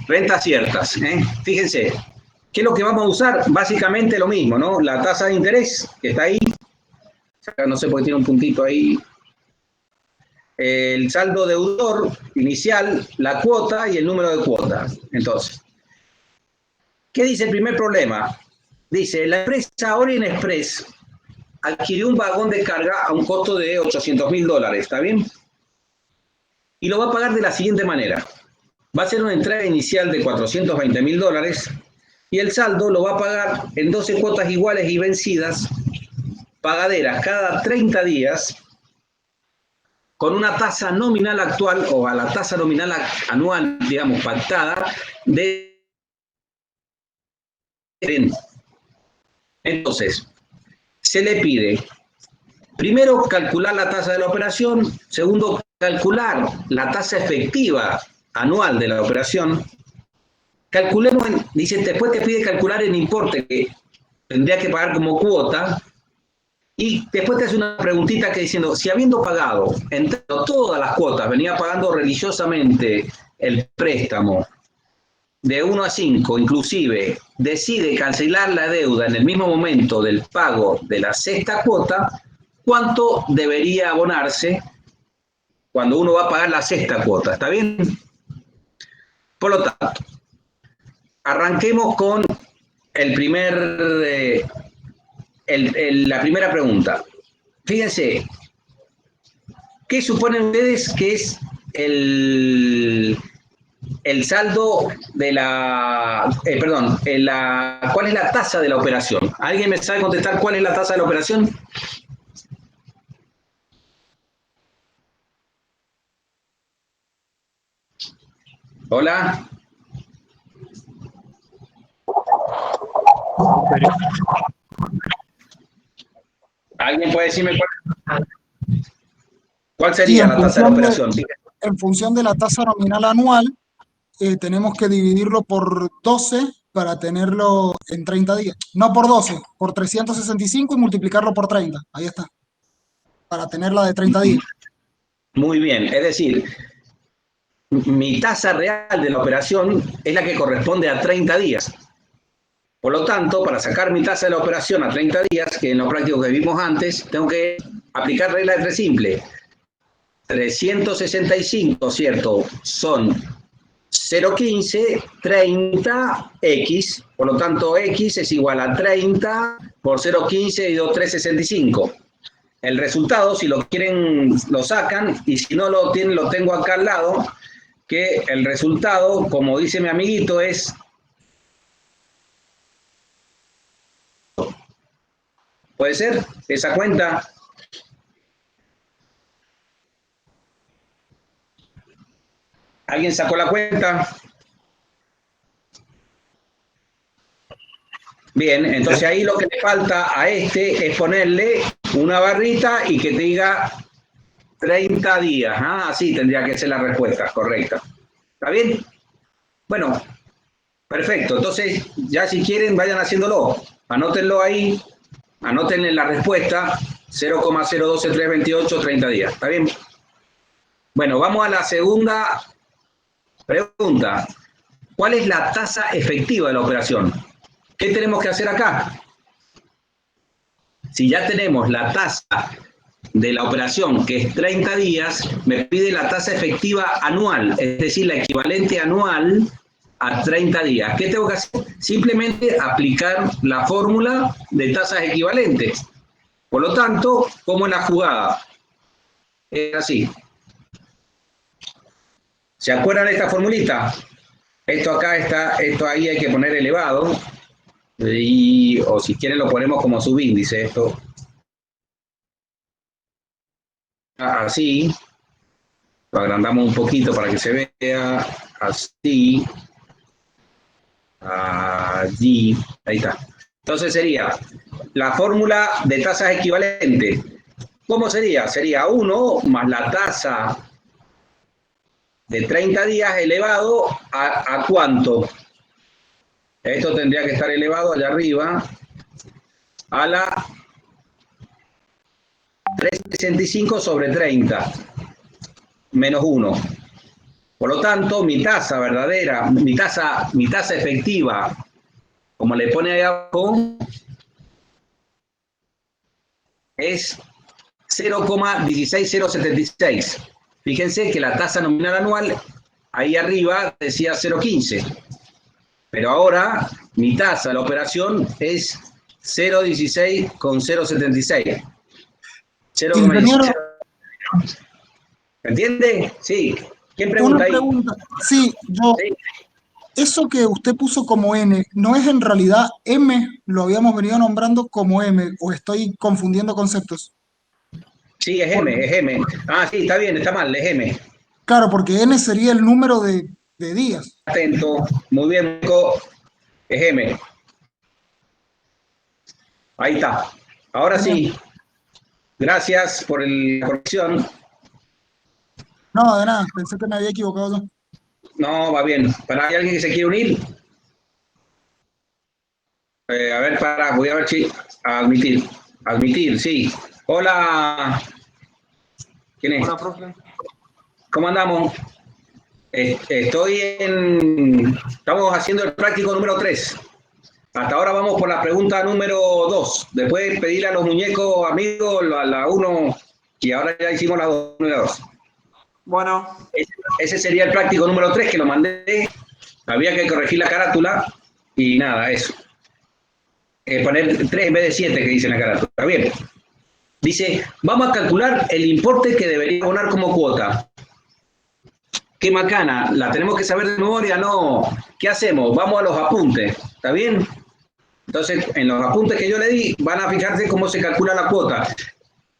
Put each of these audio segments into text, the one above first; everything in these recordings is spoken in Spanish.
Rentas ciertas. Fíjense, ¿qué es lo que vamos a usar? Básicamente lo mismo, ¿no? La tasa de interés, que está ahí, no sé por qué tiene un puntito ahí, el saldo deudor inicial, la cuota y el número de cuotas. Entonces, ¿qué dice el primer problema? Dice, la empresa Orient Express adquirió un vagón de carga a un costo de $800.000, ¿está bien? Y lo va a pagar de la siguiente manera. Va a ser una entrega inicial de $420.000 y el saldo lo va a pagar en 12 cuotas iguales y vencidas, pagaderas cada 30 días, con una tasa nominal actual o a la tasa nominal anual, digamos, pactada, de... Entonces, se le pide, primero, calcular la tasa de la operación, segundo, calcular la tasa efectiva anual de la operación. Calculemos, dice, después te pide calcular el importe que tendría que pagar como cuota, y después te hace una preguntita que diciendo, si habiendo pagado entre todas las cuotas, venía pagando religiosamente el préstamo de 1 a 5, inclusive decide cancelar la deuda en el mismo momento del pago de la sexta cuota, ¿cuánto debería abonarse cuando uno va a pagar la sexta cuota? ¿Está bien? Por lo tanto, arranquemos con el primer, la primera pregunta. Fíjense, ¿qué suponen ustedes que es el saldo de ¿cuál es la tasa de la operación? ¿Alguien me sabe contestar cuál es la tasa de la operación? Hola. ¿Alguien puede decirme cuál Sí, sería la tasa de la operación? en función de la tasa nominal anual, tenemos que dividirlo por 12 para tenerlo en 30 días. No por 12, por 365 y multiplicarlo por 30. Ahí está, para tenerla de 30 días. Muy bien, es decir, mi tasa real de la operación es la que corresponde a 30 días. Por lo tanto, para sacar mi tasa de la operación a 30 días, que en lo práctico que vimos antes, tengo que aplicar regla de tres simple. 365, ¿cierto? Son 0,15, 30x, por lo tanto x es igual a 30 por 0,15 y 2,365. El resultado, si lo quieren, lo sacan, y si no lo tienen, lo tengo acá al lado, que el resultado, como dice mi amiguito, es... ¿Puede ser esa cuenta? ¿Alguien sacó la cuenta? Bien, entonces ahí lo que le falta a este es ponerle una barrita y que te diga 30 días. Ah, así tendría que ser la respuesta correcta. ¿Está bien? Bueno, perfecto. Entonces, ya si quieren, vayan haciéndolo. Anótenlo ahí, anótenle la respuesta, 0,012328, 30 días. ¿Está bien? Bueno, vamos a la segunda pregunta. ¿Cuál es la tasa efectiva de la operación? ¿Qué tenemos que hacer acá? Si ya tenemos la tasa de la operación, que es 30 días, me pide la tasa efectiva anual, es decir, la equivalente anual a 30 días. ¿Qué tengo que hacer? Simplemente aplicar la fórmula de tasas equivalentes. Por lo tanto, ¿cómo es la jugada? Es así. ¿Se acuerdan de esta formulita? Esto acá está, esto ahí hay que poner elevado, o si quieren lo ponemos como subíndice, esto así, lo agrandamos un poquito para que se vea, así, allí, ahí está. Entonces sería la fórmula de tasas equivalentes. ¿Cómo sería? Sería 1 más la tasa de 30 días elevado ¿a cuánto? Esto tendría que estar elevado allá arriba a la 365 sobre 30 menos 1. Por lo tanto, mi tasa verdadera, mi tasa efectiva, como le pone ahí abajo, es 0,16076. Fíjense que la tasa nominal anual, ahí arriba decía 0,15. Pero ahora mi tasa de la operación es 0,16,076. Ingeniero, 0,16. ¿Entiende? Sí. ¿Quién una pregunta ahí? pregunta. Sí, Sí. eso que usted puso como N, ¿no es en realidad M? Lo habíamos venido nombrando como M, o estoy confundiendo conceptos. Sí, es M, Porque, es M. Ah, sí, está bien, está mal, es M. claro, porque N sería el número de días. Atento, muy bien, Nico, es M. Ahí está. Ahora Genial. sí, gracias por la corrección. No, de nada, pensé que me había equivocado yo. No, va bien. ¿Para hay alguien que se quiere unir? A ver, voy a ver si admitir. Admitir, sí. Hola, ¿quién es? Hola, profe. ¿Cómo andamos? Estamos haciendo el práctico número 3. Hasta ahora vamos por la pregunta número 2. Después pedirle a los muñecos amigos la 1, y ahora ya hicimos la 2 y la 2. Bueno, Ese sería el práctico número 3 que lo mandé. Había que corregir la carátula y nada, eso. Poner 3 en vez de 7 que dice en la carátula. Está bien. Dice, vamos a calcular el importe que debería abonar como cuota. Qué macana, la tenemos que saber de memoria, no. ¿Qué hacemos? Vamos a los apuntes, ¿está bien? Entonces, en los apuntes que yo le di, van a fijarse cómo se calcula la cuota.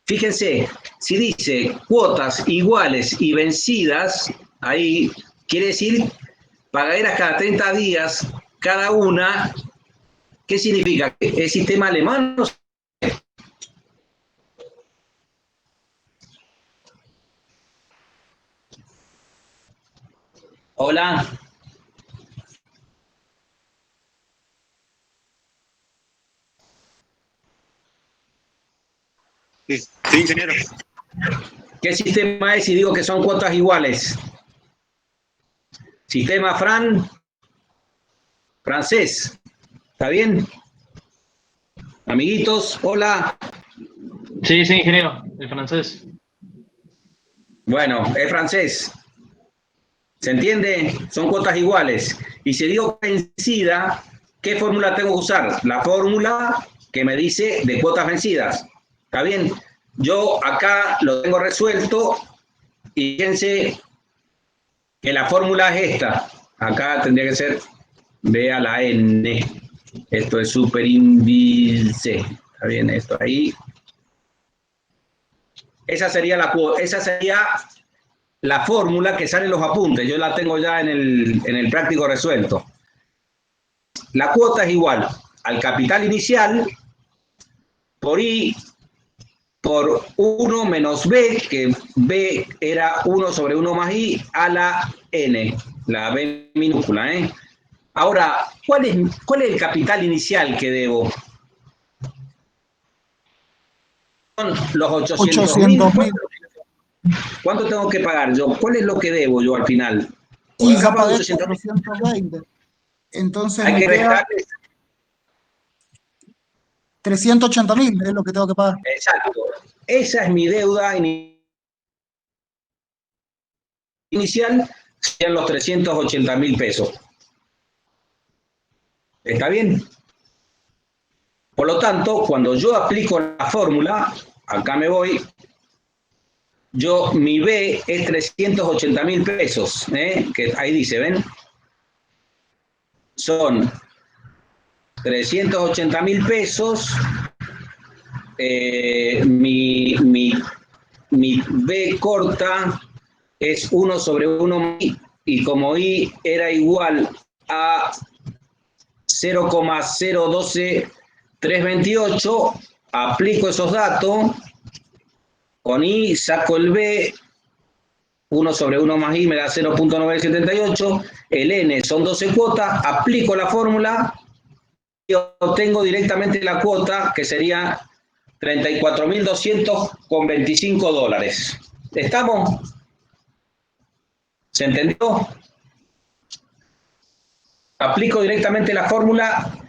Fíjense, si dice cuotas iguales y vencidas, ahí quiere decir pagaderas cada 30 días, cada una. ¿Qué significa? ¿Es sistema alemán? Hola. sí, sí, ingeniero. ¿Qué sistema es si digo que son cuotas iguales? Sistema francés. ¿Está bien? Amiguitos, hola. Sí, sí, ingeniero, el francés. Bueno, es francés. ¿Se entiende? Son cuotas iguales. Y si digo vencida, ¿qué fórmula tengo que usar? La fórmula que me dice de cuotas vencidas. ¿Está bien? Yo acá lo tengo resuelto y fíjense que la fórmula es esta. Acá tendría que ser B a la N. Esto es superíndice. ¿Está bien? Esto ahí. Esa sería la fórmula que sale en los apuntes. Yo la tengo ya en el práctico resuelto. La cuota es igual al capital inicial por I por 1 menos B, que B era 1 sobre 1 más I, a la N, la B minúscula. Ahora, ¿cuál es el capital inicial que debo? Son los 800.000. 800.000. ¿Cuánto tengo que pagar yo? ¿Cuál es lo que debo yo al final? Y Acá ya pago pagué 800.000. 420. Entonces Hay me que queda restarle. 380.000, es lo que tengo que pagar. Exacto. Esa es mi deuda inicial, serían los 380.000 pesos. ¿Está bien? Por lo tanto, cuando yo aplico la fórmula, acá me voy, mi B es 380.000 pesos, que ahí dice, ¿ven? Son 380.000 pesos, mi B corta es 1 sobre 1 y como I era igual a 0,012328, aplico esos datos, con I saco el B, 1 sobre 1 más I me da 0,978, el N son 12 cuotas, aplico la fórmula y obtengo directamente la cuota, que sería 34.200,25 dólares. ¿Estamos? ¿Se entendió? Aplico directamente la fórmula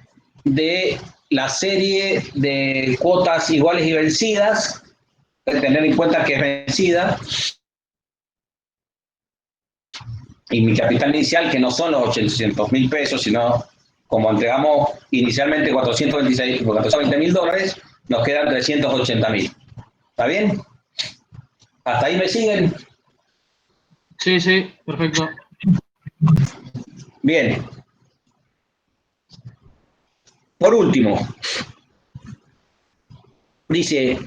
de la serie de cuotas iguales y vencidas. Hay que tener en cuenta que es vencida. Y mi capital inicial, que no son los 800.000 pesos, sino como entregamos inicialmente 420.000 dólares, nos quedan 380.000. ¿Está bien? ¿Hasta ahí me siguen? Sí, sí, perfecto. Bien. Por último, dice,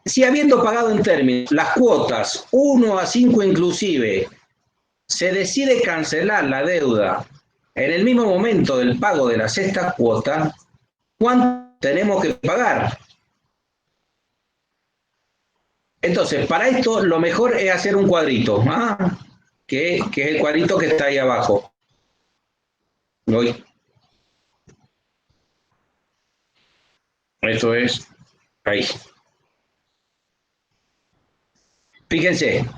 si habiendo pagado en términos las cuotas 1 a 5 inclusive, se decide cancelar la deuda en el mismo momento del pago de la sexta cuota, ¿cuánto tenemos que pagar? Entonces, para esto lo mejor es hacer un cuadrito, que es el cuadrito que está ahí abajo. Esto es ahí. Fíjense.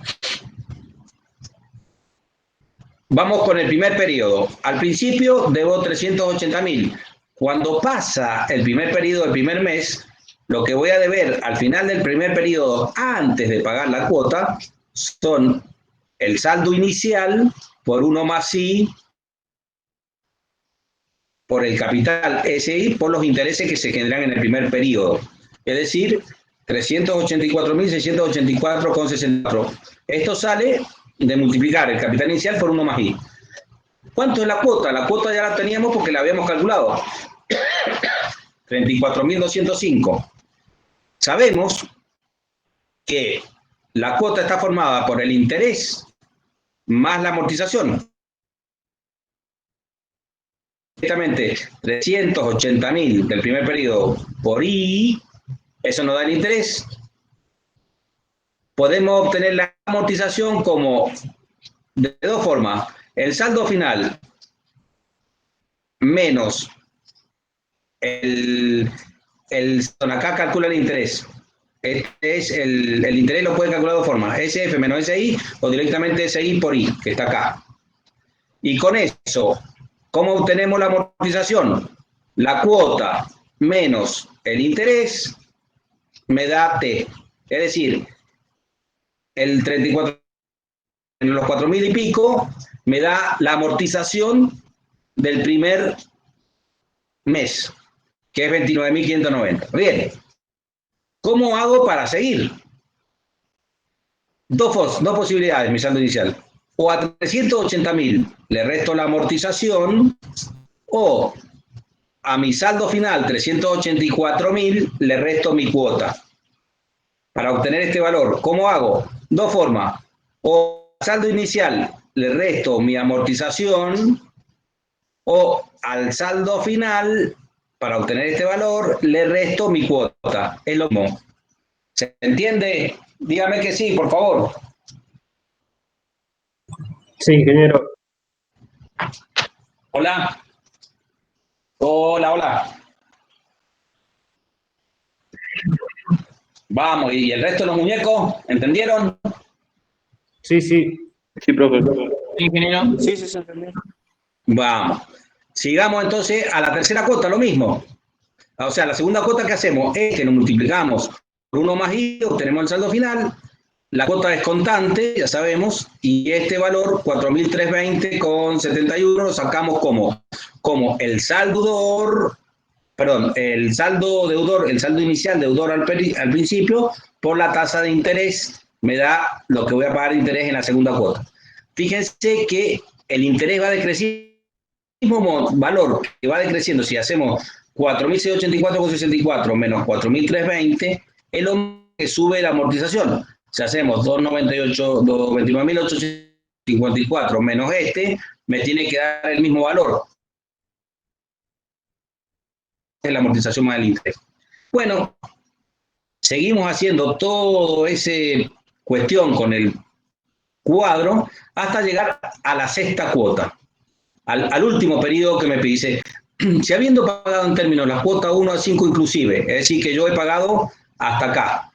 Vamos con el primer periodo. Al principio debo 380.000. Cuando pasa el primer periodo del primer mes, lo que voy a deber al final del primer periodo, antes de pagar la cuota, son el saldo inicial por 1 más I, por el capital SI, por los intereses que se generan en el primer periodo. Es decir, 384.684,64. Esto sale de multiplicar el capital inicial por 1 más I. ¿Cuánto es la cuota? La cuota ya la teníamos porque la habíamos calculado. 34.205. Sabemos que la cuota está formada por el interés más la amortización. Directamente 380.000 del primer periodo por I, eso nos da el interés. Podemos obtener la amortización como de dos formas. El saldo final menos acá calcula el interés. Este es el interés, lo puede calcular de dos formas, SF menos SI o directamente SI por I, que está acá. Y con eso, ¿cómo obtenemos la amortización? La cuota menos el interés me da T. Es decir, el 34 en los 4.000 y pico me da la amortización del primer mes, que es 29.590. Bien. ¿Cómo hago para seguir? Dos posibilidades, mi saldo inicial. O a 380.000 le resto la amortización, o a mi saldo final, 384.000, le resto mi cuota. Para obtener este valor, ¿cómo hago? Dos formas. O al saldo inicial le resto mi amortización, o al saldo final, para obtener este valor, le resto mi cuota. Es lo mismo. ¿Se entiende? Dígame que sí, por favor. Sí, ingeniero. Hola. Hola, hola. Vamos, ¿y el resto de los muñecos? ¿Entendieron? Sí, sí. Sí, profe. Sí, ingeniero. Sí, sí, se entendió. Vamos. Sigamos entonces a la tercera cuota, lo mismo. O sea, la segunda cuota que hacemos es que nos multiplicamos por 1 más I, obtenemos el saldo final. La cuota es constante, ya sabemos, y este valor, 4.320,71, lo sacamos como el saldo deudor, perdón, el saldo deudor, el saldo inicial deudor al principio, por la tasa de interés, me da lo que voy a pagar de interés en la segunda cuota. Fíjense que el interés va decreciendo, el mismo valor que va decreciendo si hacemos 4.684,64 menos 4.320, es lo que sube la amortización. Si hacemos 29.854 menos me tiene que dar el mismo valor. Es la amortización más el interés. Bueno, seguimos haciendo todo ese cuestión con el cuadro hasta llegar a la sexta cuota, al último periodo que me dice, si habiendo pagado en términos las cuotas 1 a 5 inclusive, es decir, que yo he pagado hasta acá,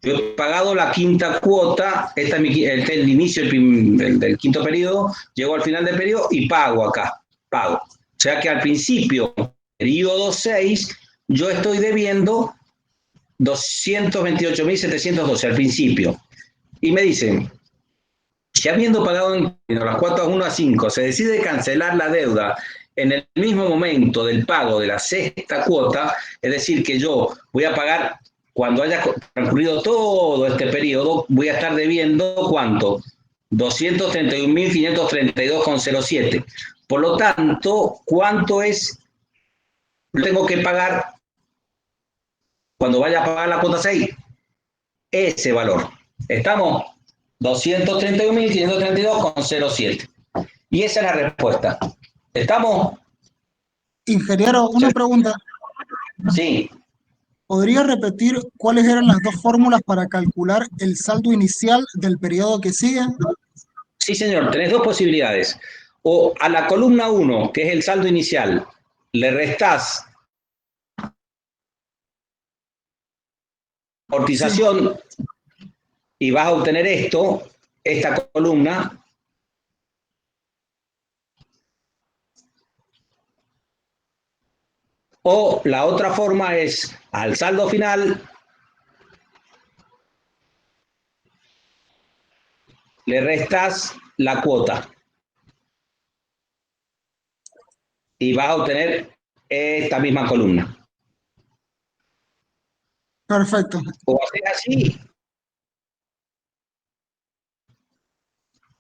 Yo he pagado la quinta cuota, este es el inicio del quinto periodo, llego al final del periodo y pago acá, pago. O sea que al principio, periodo 6, yo estoy debiendo 228.712 al principio. Y me dicen, si habiendo pagado en las cuotas 1 a 5, se decide cancelar la deuda en el mismo momento del pago de la sexta cuota, es decir, que yo voy a pagar, cuando haya transcurrido todo este periodo, voy a estar debiendo, ¿cuánto? 231.532,07. Por lo tanto, ¿cuánto es lo tengo que pagar cuando vaya a pagar la cuota 6? Ese valor. ¿Estamos? 231.532,07. Y esa es la respuesta. ¿Estamos? Ingeniero, una pregunta. Sí. ¿Podría repetir cuáles eran las dos fórmulas para calcular el saldo inicial del periodo que sigue? Sí, señor. Tenés dos posibilidades. O a la columna 1, que es el saldo inicial, le restás amortización y vas a obtener esto, esta columna. O la otra forma es al saldo final le restas la cuota y vas a obtener esta misma columna. Perfecto. O hacer así,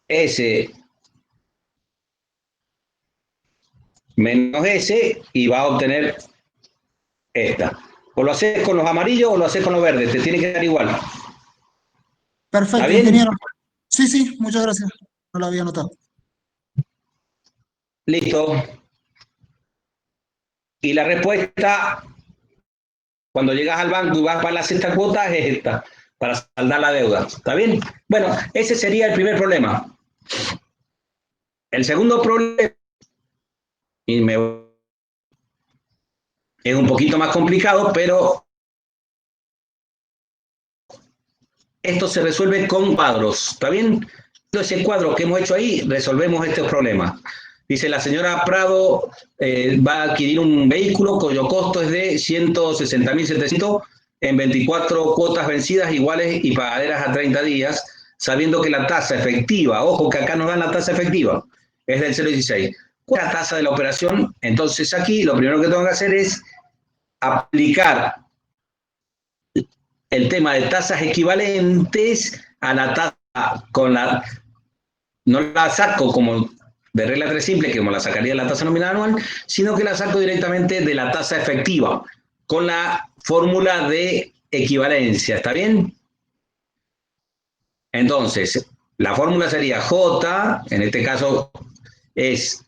S menos S y vas a obtener esta. O lo haces con los amarillos o lo haces con los verdes, te tiene que dar igual. Perfecto, ¿Está bien? ingeniero. Sí, muchas gracias. No lo había notado. Listo. Y la respuesta, cuando llegas al banco y vas para la sexta cuota, es esta, para saldar la deuda. ¿Está bien? Bueno, ese sería el primer problema. El segundo problema, es un poquito más complicado, pero esto se resuelve con cuadros. ¿Está bien? Ese cuadro que hemos hecho ahí, resolvemos estos problemas. Dice, la señora Prado va a adquirir un vehículo cuyo costo es de 160.700 en 24 cuotas vencidas iguales y pagaderas a 30 días, sabiendo que la tasa efectiva, ojo que acá nos dan la tasa efectiva, es del 0,16. ¿Cuál es la tasa de la operación? Entonces aquí lo primero que tengo que hacer es aplicar el tema de tasas equivalentes a la tasa con la... No la saco como de regla 3 simple, que como la sacaría la tasa nominal anual, sino que la saco directamente de la tasa efectiva, con la fórmula de equivalencia. ¿Está bien? Entonces, la fórmula sería J, en este caso es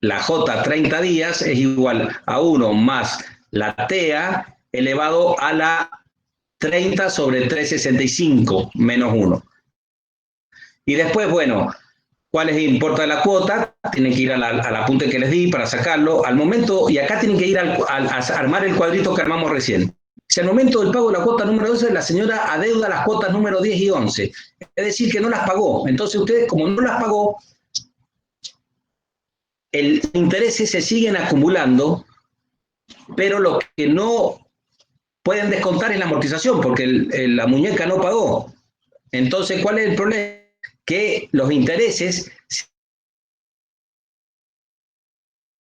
la J 30 días, es igual a 1 más la TEA elevado a la 30 sobre 365 menos 1. Y después, bueno, ¿cuál es el importe de la cuota? Tienen que ir al apunte que les di para sacarlo. Al momento, y acá tienen que ir a armar el cuadrito que armamos recién. Si al momento del pago de la cuota número 12, la señora adeuda las cuotas número 10 y 11. Es decir, que no las pagó. Entonces ustedes, como no las pagó, el intereses se siguen acumulando, pero lo que no pueden descontar es la amortización, porque la muñeca no pagó. Entonces, ¿cuál es el problema? Que los intereses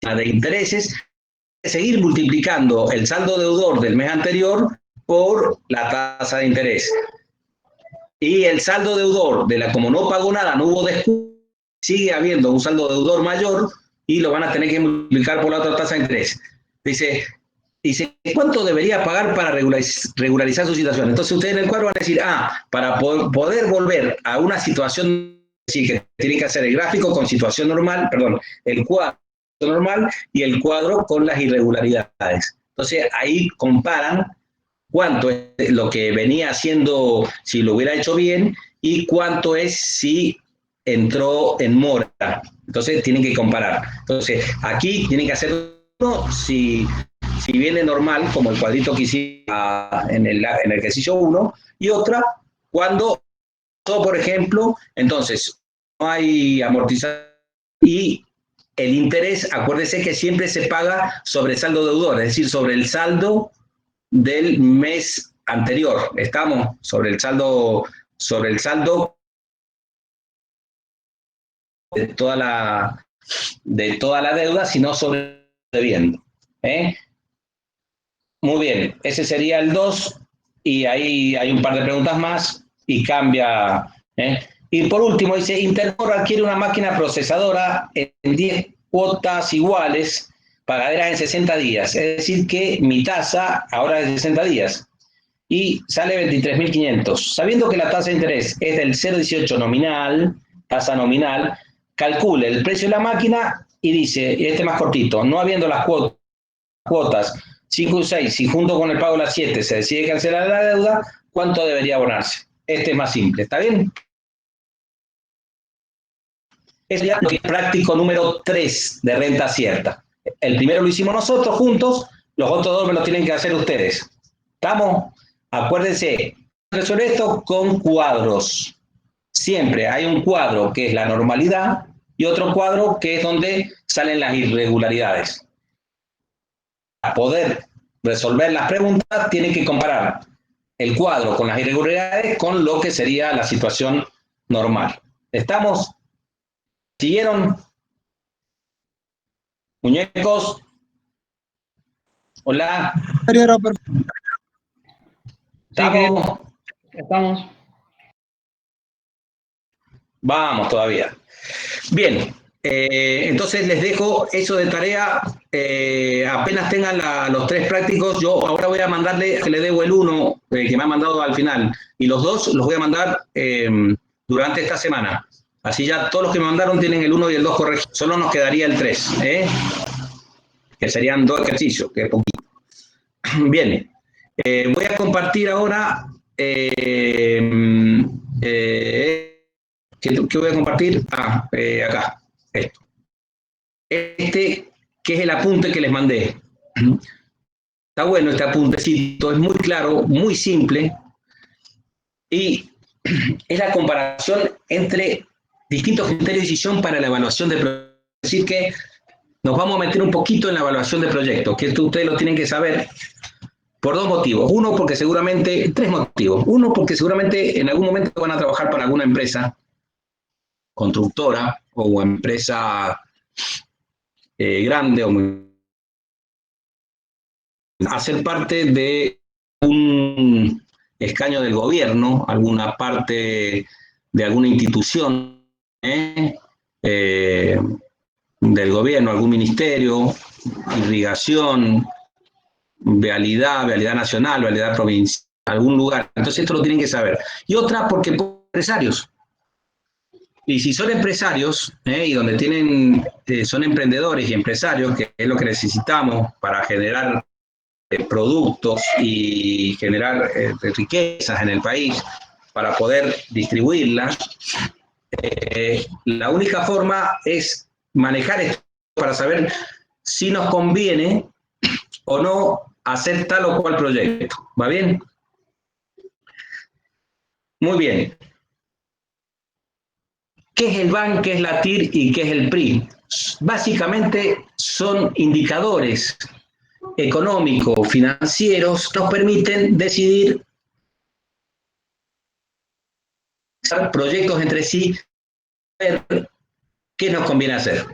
de intereses seguir multiplicando el saldo deudor del mes anterior por la tasa de interés. Y el saldo deudor como no pagó nada, no hubo descuento, sigue habiendo un saldo deudor mayor y lo van a tener que multiplicar por la otra tasa de interés. Dice, ¿cuánto debería pagar para regularizar su situación? Entonces ustedes en el cuadro van a decir, para poder volver a una situación, es decir, que tienen que hacer el gráfico con situación normal, perdón, el cuadro normal y el cuadro con las irregularidades. Entonces ahí comparan cuánto es lo que venía haciendo si lo hubiera hecho bien y cuánto es si entró en mora. Entonces tienen que comparar. Entonces aquí tienen que hacer si si viene normal, como el cuadrito que hicimos en el ejercicio 1, y otra cuando, por ejemplo, entonces no hay amortización y el interés, acuérdese que siempre se paga sobre saldo deudor, es decir, sobre el saldo del mes anterior. Estamos sobre el saldo de toda la deuda, sino sobre el debiendo. Muy bien, ese sería el 2, y ahí hay un par de preguntas más y cambia. Y por último dice, Intermor adquiere una máquina procesadora en 10 cuotas iguales, pagaderas en 60 días. Es decir que mi tasa ahora es de 60 días y sale 23.500. Sabiendo que la tasa de interés es del 0,18 nominal, tasa nominal, calcule el precio de la máquina y dice, y este más cortito, no habiendo las cuotas 5 y 6, si junto con el pago de las 7 se decide cancelar la deuda, ¿cuánto debería abonarse? Este es más simple, ¿está bien? Es ya el práctico número 3 de renta cierta. El primero lo hicimos nosotros juntos, los otros 2 me lo tienen que hacer ustedes. ¿Estamos? Acuérdense, resuelve esto con cuadros. Siempre hay un cuadro que es la normalidad y otro cuadro que es donde salen las irregularidades. Para poder resolver las preguntas, tienen que comparar el cuadro con las irregularidades con lo que sería la situación normal. ¿Estamos? ¿Siguieron? Muñecos. Hola. ¿Estamos? Estamos. Vamos todavía. Bien. Entonces les dejo eso de tarea. Apenas tengan los 3 prácticos, yo ahora voy a mandarle, que le debo el 1 que me ha mandado al final, y los 2 los voy a mandar durante esta semana. Así ya todos los que me mandaron tienen el 1 y el 2 corregidos. Solo nos quedaría el 3, que serían 2 ejercicios, que es poquito. Bien, voy a compartir ahora. ¿Qué voy a compartir? Acá. Esto. Este, que es el apunte que les mandé. Está bueno este apuntecito, es muy claro, muy simple, y es la comparación entre distintos criterios de decisión para la evaluación de proyectos. Es decir que nos vamos a meter un poquito en la evaluación de proyectos, que esto ustedes lo tienen que saber por 2 motivos. Uno, porque seguramente, 3 motivos. Uno, porque seguramente en algún momento van a trabajar para alguna empresa constructora o empresa grande o muy, hacer parte de un escaño del gobierno, alguna parte de alguna institución del gobierno, algún ministerio, irrigación, vialidad nacional, vialidad provincial, algún lugar. Entonces esto lo tienen que saber. Y otra, porque empresarios. Y si son empresarios, y donde tienen, son emprendedores y empresarios, que es lo que necesitamos para generar productos y generar riquezas en el país, para poder distribuirlas, la única forma es manejar esto para saber si nos conviene o no hacer tal o cual proyecto. ¿Va bien? Muy bien. ¿Qué es el BAN, qué es la TIR y qué es el PRI? Básicamente son indicadores económicos, financieros, que nos permiten decidir proyectos entre sí, ver qué nos conviene hacer.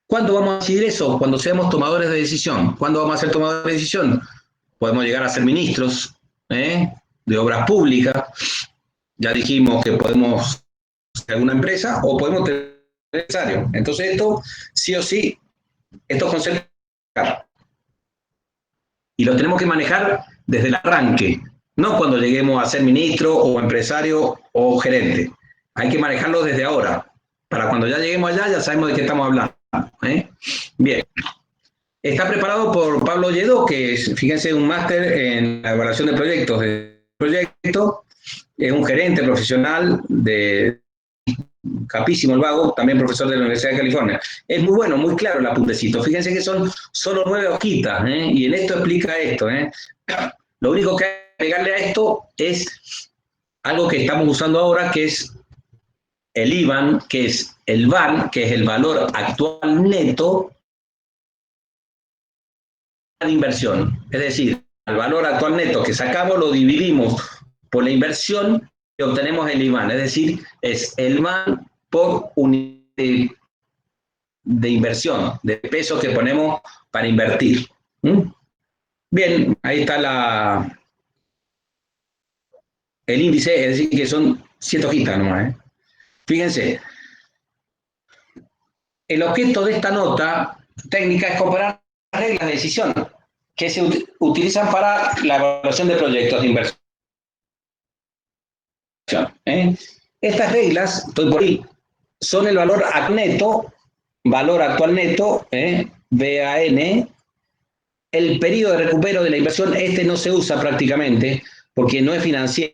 ¿Cuándo vamos a decidir eso? Cuando seamos tomadores de decisión. ¿Cuándo vamos a ser tomadores de decisión? Podemos llegar a ser ministros de obras públicas. Ya dijimos que podemos ser alguna empresa o podemos tener empresario. Entonces esto, sí o sí, estos conceptos, y lo tenemos que manejar desde el arranque, no cuando lleguemos a ser ministro o empresario o gerente. Hay que manejarlo desde ahora. Para cuando ya lleguemos allá, ya sabemos de qué estamos hablando. Bien. Está preparado por Pablo Lledó, que es, fíjense, un máster en la evaluación de proyectos. Es un gerente profesional de capísimo el vago, también profesor de la Universidad de California. Es muy bueno, muy claro el apuntecito. Fíjense que son solo 9 hojitas, y en esto explica esto. Lo único que hay que agregarle a esto es algo que estamos usando ahora, que es el IBAN, que es el VAN, que es el valor actual neto de inversión. Es decir, el valor actual neto que sacamos lo dividimos por la inversión y obtenemos el IBAN. Es decir, es el VAN por unidad de inversión, de pesos que ponemos para invertir. Bien, ahí está el índice, es decir, que son 7 hojitas nomás. Fíjense, el objeto de esta nota técnica es comparar las reglas de decisión que se utilizan para la evaluación de proyectos de inversión. Estas reglas, estoy por ahí, son el valor actual neto, VAN, el periodo de recupero de la inversión, este no se usa prácticamente porque no es financiero,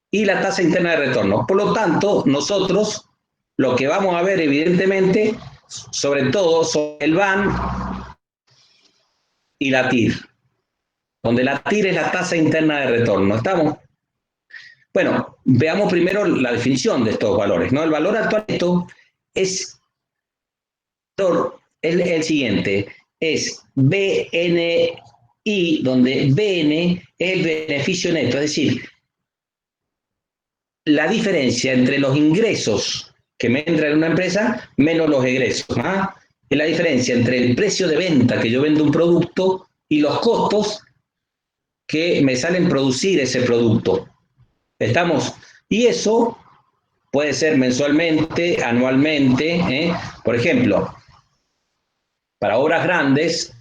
y la tasa interna de retorno. Por lo tanto, nosotros lo que vamos a ver evidentemente, sobre todo, son el VAN y la TIR, donde la TIR es la tasa interna de retorno. ¿Estamos? Bueno, veamos primero la definición de estos valores, ¿no? El valor actual neto es el siguiente, es BNI, donde BN es el beneficio neto, es decir, la diferencia entre los ingresos que me entran en una empresa menos los egresos. Es la diferencia entre el precio de venta que yo vendo un producto y los costos que me salen producir ese producto. ¿Estamos? Y eso puede ser mensualmente, anualmente. Por ejemplo, para obras grandes,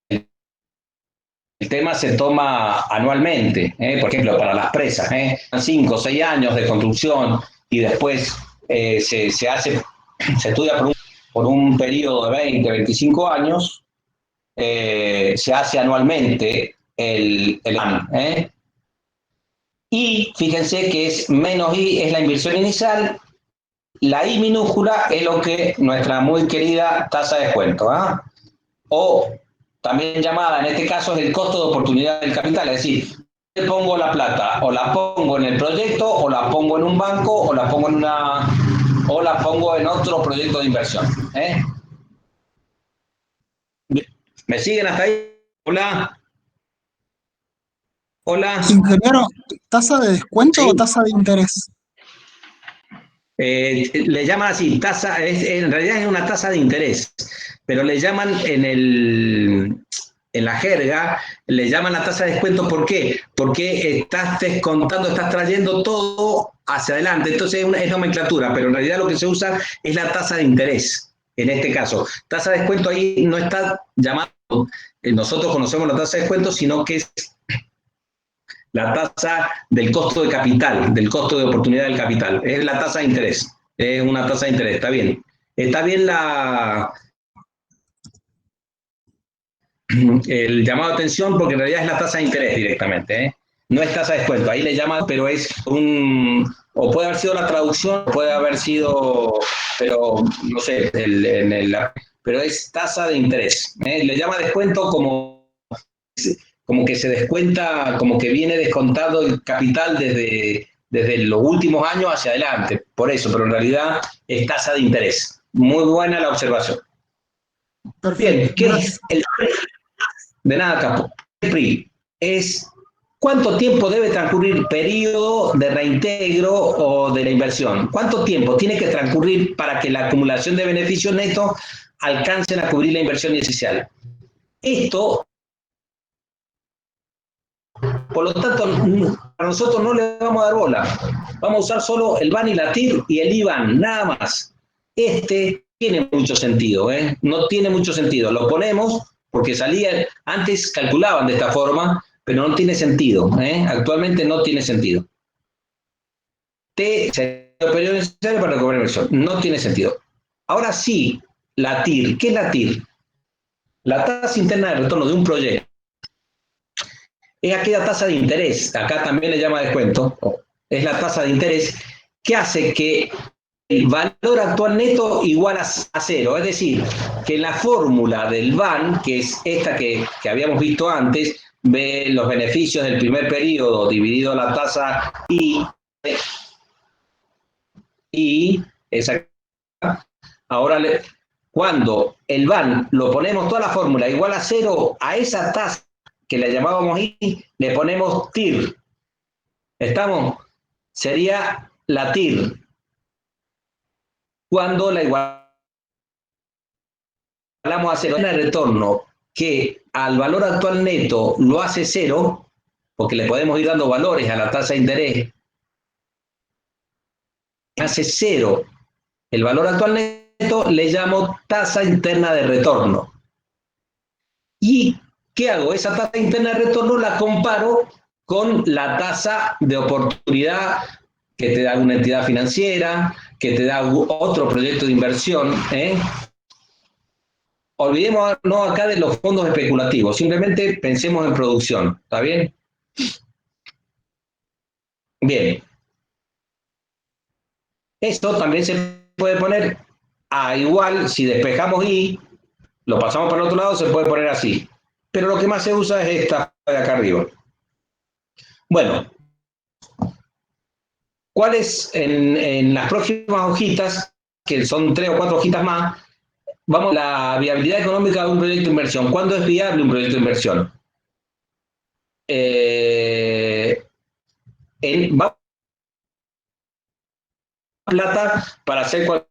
el tema se toma anualmente. Por ejemplo, para las presas, 5 o 6 años de construcción y después se estudia por un periodo de 20, 25 años, se hace anualmente el plan. Y fíjense que es menos I, es la inversión inicial, la I minúscula es lo que nuestra muy querida tasa de descuento, o también llamada en este caso es el costo de oportunidad del capital, es decir, ¿dónde pongo la plata? O la pongo en el proyecto, o la pongo en un banco, o la pongo en otro proyecto de inversión. ¿Me siguen hasta ahí? Hola. Hola. Ingeniero, ¿tasa de descuento Sí. o tasa de interés? Le llaman así, en realidad es una tasa de interés, pero le llaman en la jerga, le llaman la tasa de descuento. ¿Por qué? Porque estás descontando, estás trayendo todo hacia adelante. Entonces es nomenclatura, pero en realidad lo que se usa es la tasa de interés. En este caso, tasa de descuento ahí no está llamado, nosotros conocemos la tasa de descuento, sino que es la tasa del costo de capital, del costo de oportunidad del capital. Es la tasa de interés. Es una tasa de interés, está bien. Está bien el llamado de atención, porque en realidad es la tasa de interés directamente. No es tasa de descuento. Ahí le llaman, pero es o puede haber sido la traducción, puede haber sido, pero no sé, pero es tasa de interés. Le llama descuento como que se descuenta, como que viene descontado el capital desde los últimos años hacia adelante, por eso, pero en realidad es tasa de interés. Muy buena la observación. Perfecto. Bien, ¿qué es el PRI? De nada, Capo. El PRI es cuánto tiempo debe transcurrir el periodo de reintegro o de la inversión. ¿Cuánto tiempo tiene que transcurrir para que la acumulación de beneficios netos alcancen a cubrir la inversión inicial? Esto, por lo tanto, a nosotros no le vamos a dar bola. Vamos a usar solo el VAN y la TIR y el IBAN, nada más. Tiene mucho sentido, no tiene mucho sentido. Lo ponemos porque antes calculaban de esta forma, pero no tiene sentido. Actualmente no tiene sentido. Periodo necesario para recobrar inversión. No tiene sentido. Ahora sí, la TIR. ¿Qué es la TIR? La tasa interna de retorno de un proyecto es aquella tasa de interés, acá también le llama descuento, es la tasa de interés ¿qué hace? Que el valor actual neto igual a cero. Es decir, que en la fórmula del VAN, que es esta que habíamos visto antes, ve los beneficios del primer periodo dividido la tasa y esa. Ahora, cuando el VAN lo ponemos toda la fórmula igual a cero, a esa tasa que le llamábamos I, le ponemos TIR. ¿Estamos? Sería la TIR. Cuando la igualamos a cero, el retorno que al valor actual neto lo hace cero, porque le podemos ir dando valores a la tasa de interés, hace cero el valor actual neto, le llamo tasa interna de retorno. ¿Y qué hago? Esa tasa interna de retorno la comparo con la tasa de oportunidad que te da una entidad financiera, que te da otro proyecto de inversión. Olvidémonos acá de los fondos especulativos, simplemente pensemos en producción, ¿está bien? Bien. Esto también se puede poner a igual, si despejamos I, lo pasamos para el otro lado, se puede poner así. Pero lo que más se usa es esta de acá arriba. Bueno, ¿cuáles en las próximas hojitas, que son 3 o 4 hojitas más, vamos a la viabilidad económica de un proyecto de inversión? ¿Cuándo es viable un proyecto de inversión? Vamos a plata para hacer cualquier,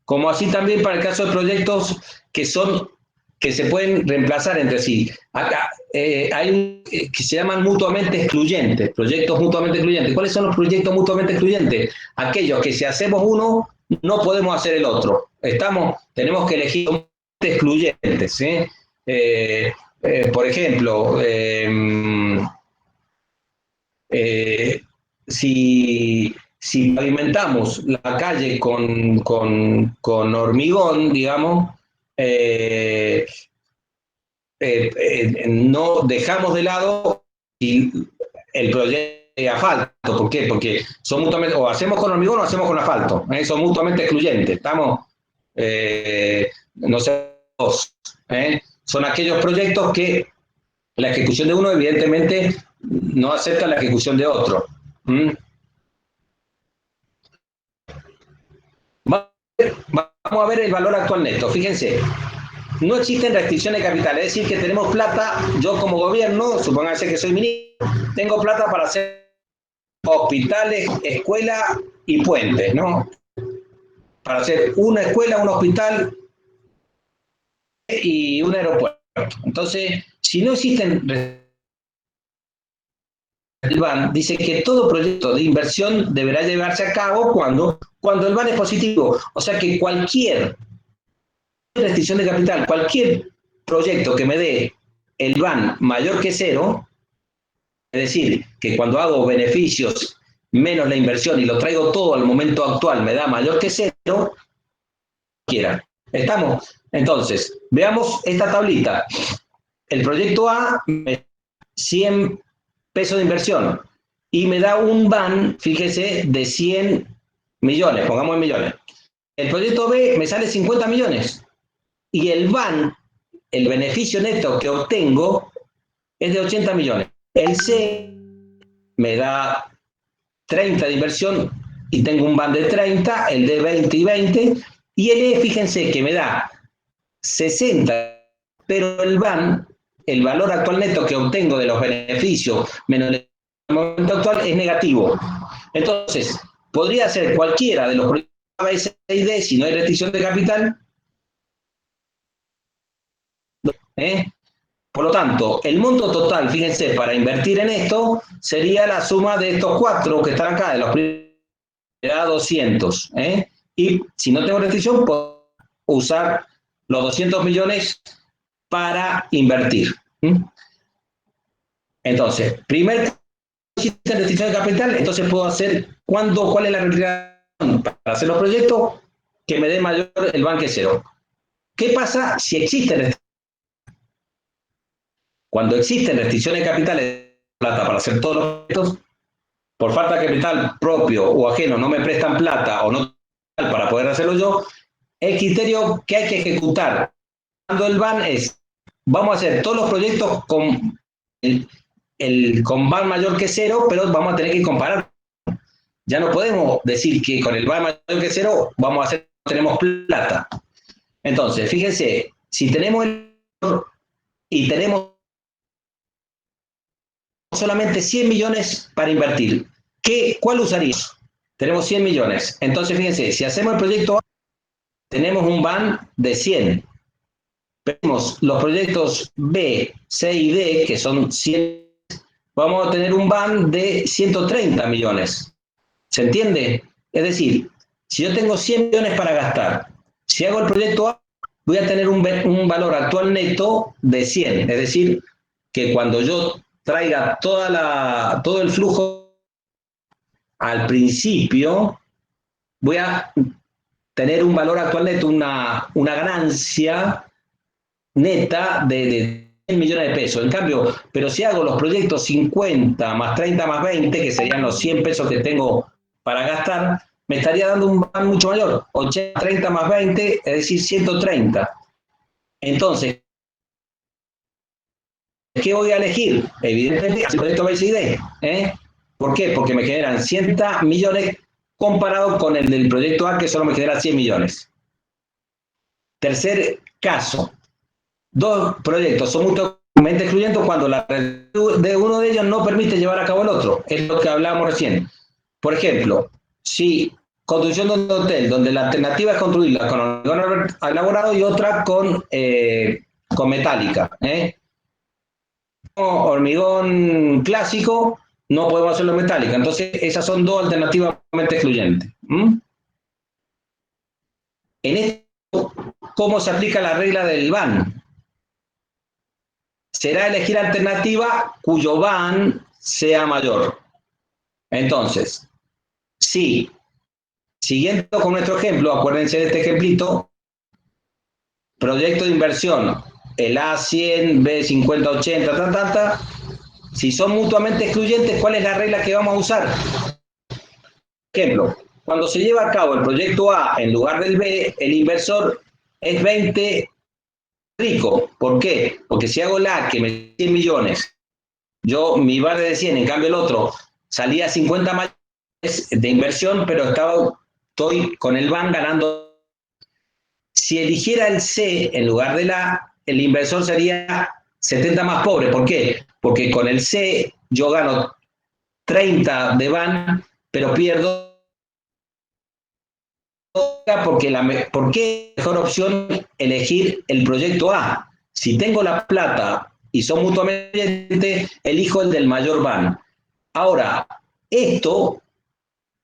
como así también para el caso de proyectos que se pueden reemplazar entre sí. Acá hay que se llaman mutuamente excluyentes, proyectos mutuamente excluyentes. ¿Cuáles son los proyectos mutuamente excluyentes? Aquellos que si hacemos uno, no podemos hacer el otro. Tenemos que elegir excluyentes. Por ejemplo, si pavimentamos la calle con hormigón, digamos, no dejamos de lado el proyecto de asfalto. ¿Por qué? Porque son mutuamente, o hacemos con hormigón o hacemos con asfalto. Son mutuamente excluyentes. No sé, son aquellos proyectos que la ejecución de uno, evidentemente, no acepta la ejecución de otro. Vamos a ver el valor actual neto. Fíjense, no existen restricciones de capital, es decir, que tenemos plata, yo como gobierno, supónganse que soy ministro, tengo plata para hacer hospitales, escuelas y puentes, ¿no? Para hacer una escuela, un hospital y un aeropuerto. Entonces, si no existen, el BAN dice que todo proyecto de inversión deberá llevarse a cabo cuando el BAN es positivo. O sea que cualquier restricción de capital, cualquier proyecto que me dé el BAN mayor que cero, es decir, que cuando hago beneficios menos la inversión y lo traigo todo al momento actual me da mayor que cero, quiera. ¿Estamos? Entonces, veamos esta tablita. El proyecto A, 100 pesos de inversión, y me da un BAN, fíjese, de 100 millones, pongamos en millones. El proyecto B me sale 50 millones, y el BAN, el beneficio neto que obtengo, es de 80 millones. El C me da 30 de inversión y tengo un BAN de 30, el D 20 y 20, y el E, fíjense que me da 60, pero el BAN, el valor actual neto que obtengo de los beneficios menos el momento actual es negativo. Entonces, podría ser cualquiera de los proyectos A, B, C y D si no hay restricción de capital. Por lo tanto, el monto total, fíjense, para invertir en esto sería la suma de estos 4 que están acá, de los primeros 200. Y si no tengo restricción, puedo usar los 200 millones para invertir. Entonces, primer restricción de capital, entonces puedo hacer cuál es la restricción para hacer los proyectos que me dé mayor el BAN que cero. ¿Qué pasa si existen restricciones? Cuando existen restricciones de capital de plata para hacer todos los proyectos, por falta de capital propio o ajeno no me prestan plata o no para poder hacerlo yo, el criterio que hay que ejecutar cuando el BAN es, vamos a hacer todos los proyectos con con BAN mayor que 0, pero vamos a tener que comparar. Ya no podemos decir que con el BAN mayor que 0 vamos a hacer, tenemos plata. Entonces, fíjense, si tenemos y tenemos solamente 100 millones para invertir, ¿cuál usaríamos? Tenemos 100 millones. Entonces, fíjense, si hacemos el proyecto A, tenemos un BAN de 100. Tenemos los proyectos B, C y D, que son 100, vamos a tener un BAN de 130 millones. ¿Se entiende? Es decir, si yo tengo 100 millones para gastar, si hago el proyecto A, voy a tener un valor actual neto de 100. Es decir, que cuando yo traiga todo el flujo al principio, voy a tener un valor actual neto, una ganancia neta de 100 millones de pesos. En cambio, pero si hago los proyectos 50 más 30 más 20, que serían los 100 pesos que tengo para gastar, me estaría dando un BAN mucho mayor, 80, 30 más 20, es decir, 130. Entonces, ¿qué voy a elegir? Evidentemente, el proyecto B, C y D. ¿Por qué? Porque me generan 100 millones comparado con el del proyecto A, que solo me genera 100 millones. Tercer caso. Dos proyectos son mutuamente excluyentes cuando la red de uno de ellos no permite llevar a cabo el otro. Es lo que hablábamos recién. Por ejemplo, si construcción de un hotel donde la alternativa es construirla con hormigón elaborado y otra con metálica. Hormigón clásico, no podemos hacerlo metálica. Entonces, esas son dos alternativas excluyentes. En esto, ¿cómo se aplica la regla del BAN? Será elegir alternativa cuyo BAN sea mayor. Entonces, si, siguiendo con nuestro ejemplo, acuérdense de este ejemplito, proyecto de inversión, el A100, B50, 80, si son mutuamente excluyentes, ¿cuál es la regla que vamos a usar? Ejemplo, cuando se lleva a cabo el proyecto A en lugar del B, el inversor es 20 rico. ¿Por qué? Porque si hago la A que me da 100 millones, mi BAN es de 100, en cambio el otro salía 50 millones de inversión, pero estoy con el BAN ganando. Si eligiera el C en lugar de la A, el inversor sería 70 más pobre. ¿Por qué? Porque con el C yo gano 30 de BAN, pero pierdo. ¿Por qué es mejor opción elegir el proyecto A? Si tengo la plata y son mutuamente, elijo el del mayor BAN. Ahora, esto,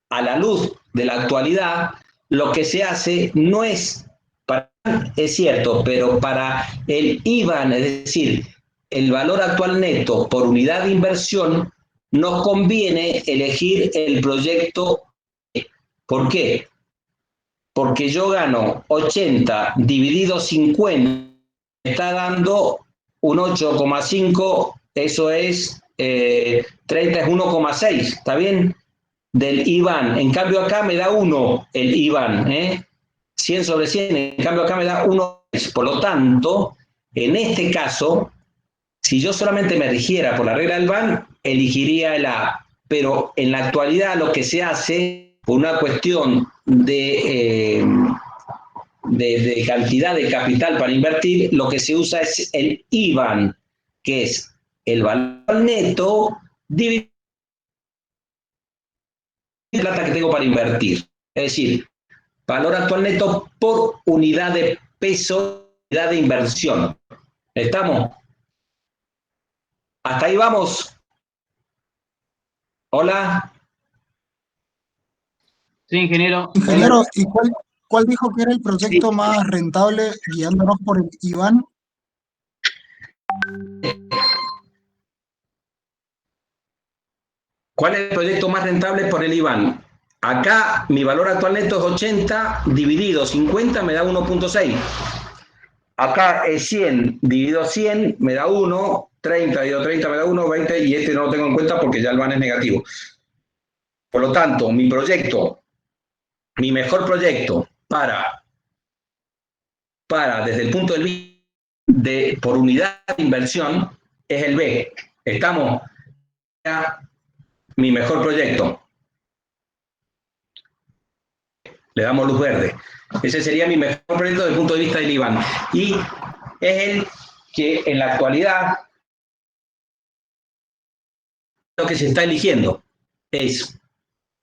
a la luz de la actualidad, lo que se hace no es, es cierto, pero para el IBAN, es decir, el valor actual neto por unidad de inversión, nos conviene elegir el proyecto. ¿Por qué? Porque yo gano 80 dividido 50, me está dando un 8,5, eso es 30 es 1,6, ¿está bien? Del IBAN. En cambio acá me da 1 el IBAN, 100 sobre 100, en cambio acá me da 1. Por lo tanto, en este caso, si yo solamente me rigiera por la regla del BAN, elegiría el A. Pero en la actualidad lo que se hace, por una cuestión de cantidad de capital para invertir, lo que se usa es el IBAN, que es el valor neto dividido la plata que tengo para invertir. Es decir, valor actual neto por unidad de peso, unidad de inversión. ¿Estamos? ¿Hasta ahí vamos? ¿Hola? Sí, ingeniero. Ingeniero, ¿y cuál dijo que era el proyecto más rentable guiándonos por el IBAN? ¿Cuál es el proyecto más rentable por el IBAN? Acá mi valor actual neto es 80, dividido 50 me da 1,6. Acá es 100 dividido 100 me da 1, 30 dividido 30 me da 1, 20 y este no lo tengo en cuenta porque ya el BAN es negativo. Por lo tanto, mi mejor proyecto desde el punto de vista por unidad de inversión es el B. Estamos mi mejor proyecto. Le damos luz verde. Ese sería mi mejor proyecto desde el punto de vista del IBAN. Y es el que en la actualidad lo que se está eligiendo es